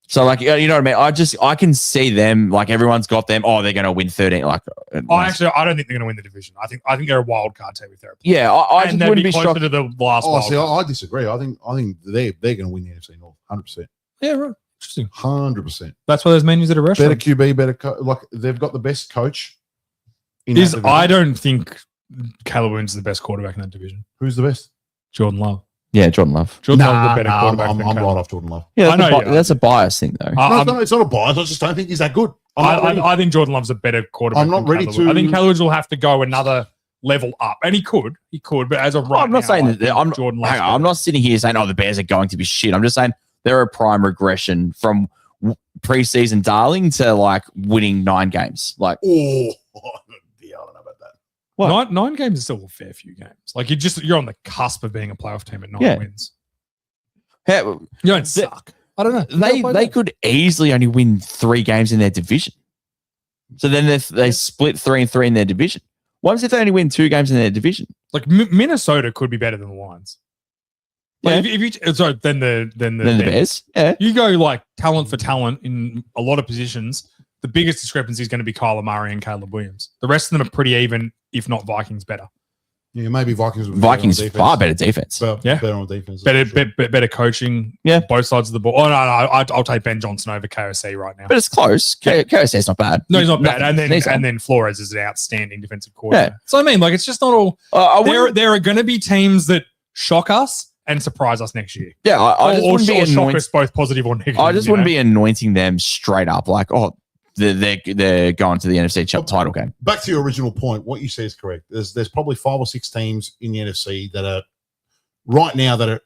So, like, you know what I mean? I can see them, like, everyone's got them. Oh, they're going to win 13. Like, I don't think they're going to win the division. I think they're a wild card team with their. Yeah, I just wouldn't be shocked to the last. I disagree. I think they're going to win the NFC North, 100%. Yeah, right. Interesting. 100%. That's why there's menus at a restaurant. Better QB, better like they've got the best coach. I don't think Caleb Williams is the best quarterback in that division. Who's the best? Jordan Love. Yeah, Jordan Love. Jordan Love's the better quarterback. I'm right off Jordan Love. Yeah, that's a bias thing, though. No, it's not a bias. I just don't think he's that good. I think Jordan Love's a better quarterback. I'm not ready to. I think Caleb will have to go another level up, and he could, but as of right I'm not now, saying that. I'm not sitting here saying, "Oh, the Bears are going to be shit." I'm just saying they're a prime regression from preseason darling to like winning 9 games. Like, I don't know about that. What? Nine games is still a fair few games. Like you're on the cusp of being a playoff team at 9 wins. You don't suck. I don't know. They could easily only win 3 games in their division. So then they split 3-3 in their division. What if they only win 2 games in their division? Like Minnesota could be better than the Lions. Like if you sorry, then the Bears. Yeah. You go like talent for talent in a lot of positions. The biggest discrepancy is going to be Kyler Murray and Caleb Williams. The rest of them are pretty even, if not Vikings better. Yeah, maybe Vikings Far better defense. Better on defense. Better coaching. Yeah. Both sides of the ball. Oh, no, I'll take Ben Johnson over KOC right now. But it's close. KOC is not bad. No, he's not bad. And then Flores is an outstanding defensive coordinator. Yeah. So I mean, like, it's just not all. There are going to be teams that shock us and surprise us next year. Yeah, I just wouldn't be shock us both positive or negative. I just wouldn't be anointing them straight up like, oh, they're going to the NFC title game. Back to your original point, what you say is correct. There's probably 5 or 6 teams in the NFC that are right now that are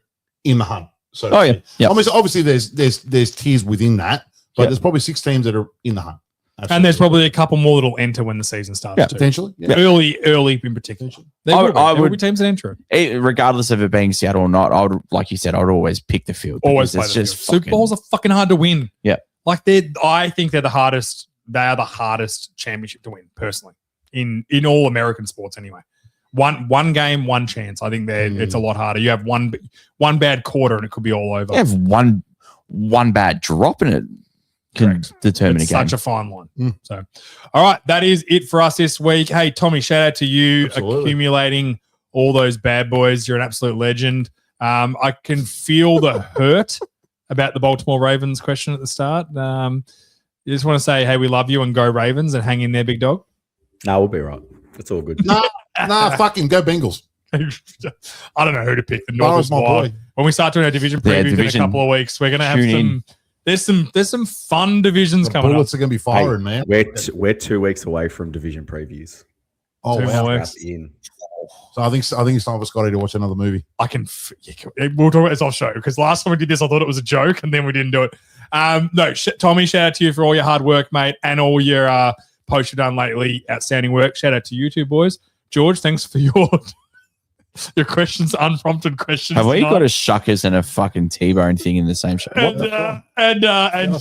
in the hunt. So I mean, obviously there's tiers within that, but there's probably 6 teams that are in the hunt. Absolutely. And there's probably a couple more that'll enter when the season starts. Yeah, potentially. Yeah. Early in particular. There will be teams that enter. Regardless of it being Seattle or not, I would, like you said, I would always pick the field. Always play the field. Super Bowls are fucking hard to win. Yeah. Like I think they're the hardest. They are the hardest championship to win, personally, in all American sports anyway. One game, one chance. I think it's a lot harder. You have one bad quarter and it could be all over. You have one bad drop and it can determine it's a game. Such a fine line. So, all right, that is it for us this week. Hey, Tommy, shout out to you accumulating all those bad boys. You're an absolute legend. I can feel the hurt about the Baltimore Ravens question at the start. You just want to say, hey, we love you and go Ravens and hang in there, big dog? No, we'll be right. It's all good. Nah, fucking go Bengals. I don't know who to pick. The North boy. When we start doing our division previews in a couple of weeks, we're going to have some. There's some fun divisions coming bullets up. Are going to be firing, man. We're 2 weeks away from division previews. Oh, wow. In. So I think it's time for Scotty to watch another movie. We'll talk about this off show because last time we did this, I thought it was a joke and then we didn't do it. No, Tommy, shout out to you for all your hard work, mate, and all your posts you've done lately. Outstanding work. Shout out to you two boys. George, thanks for your questions, unprompted questions. Have we got a Shuckers and a fucking T-Bone thing in the same show? And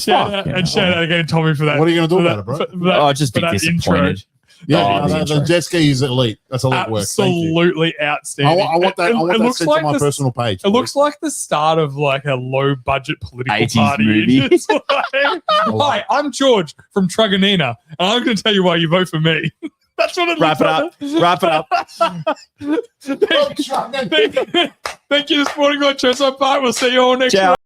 shout out again, Tommy, for that. What are you going to do about it, bro? Just be disappointed. Yeah, the jet ski is elite. That's elite work. Absolutely outstanding. I want that. I want that sent to my personal page. It looks like the start of like a low budget political 80s party. movie. It's like, hi, I'm George from Truganina, and I'm going to tell you why you vote for me. That's what it Wrap it up. Thank you to Sporting Life Church. We'll see you all next week.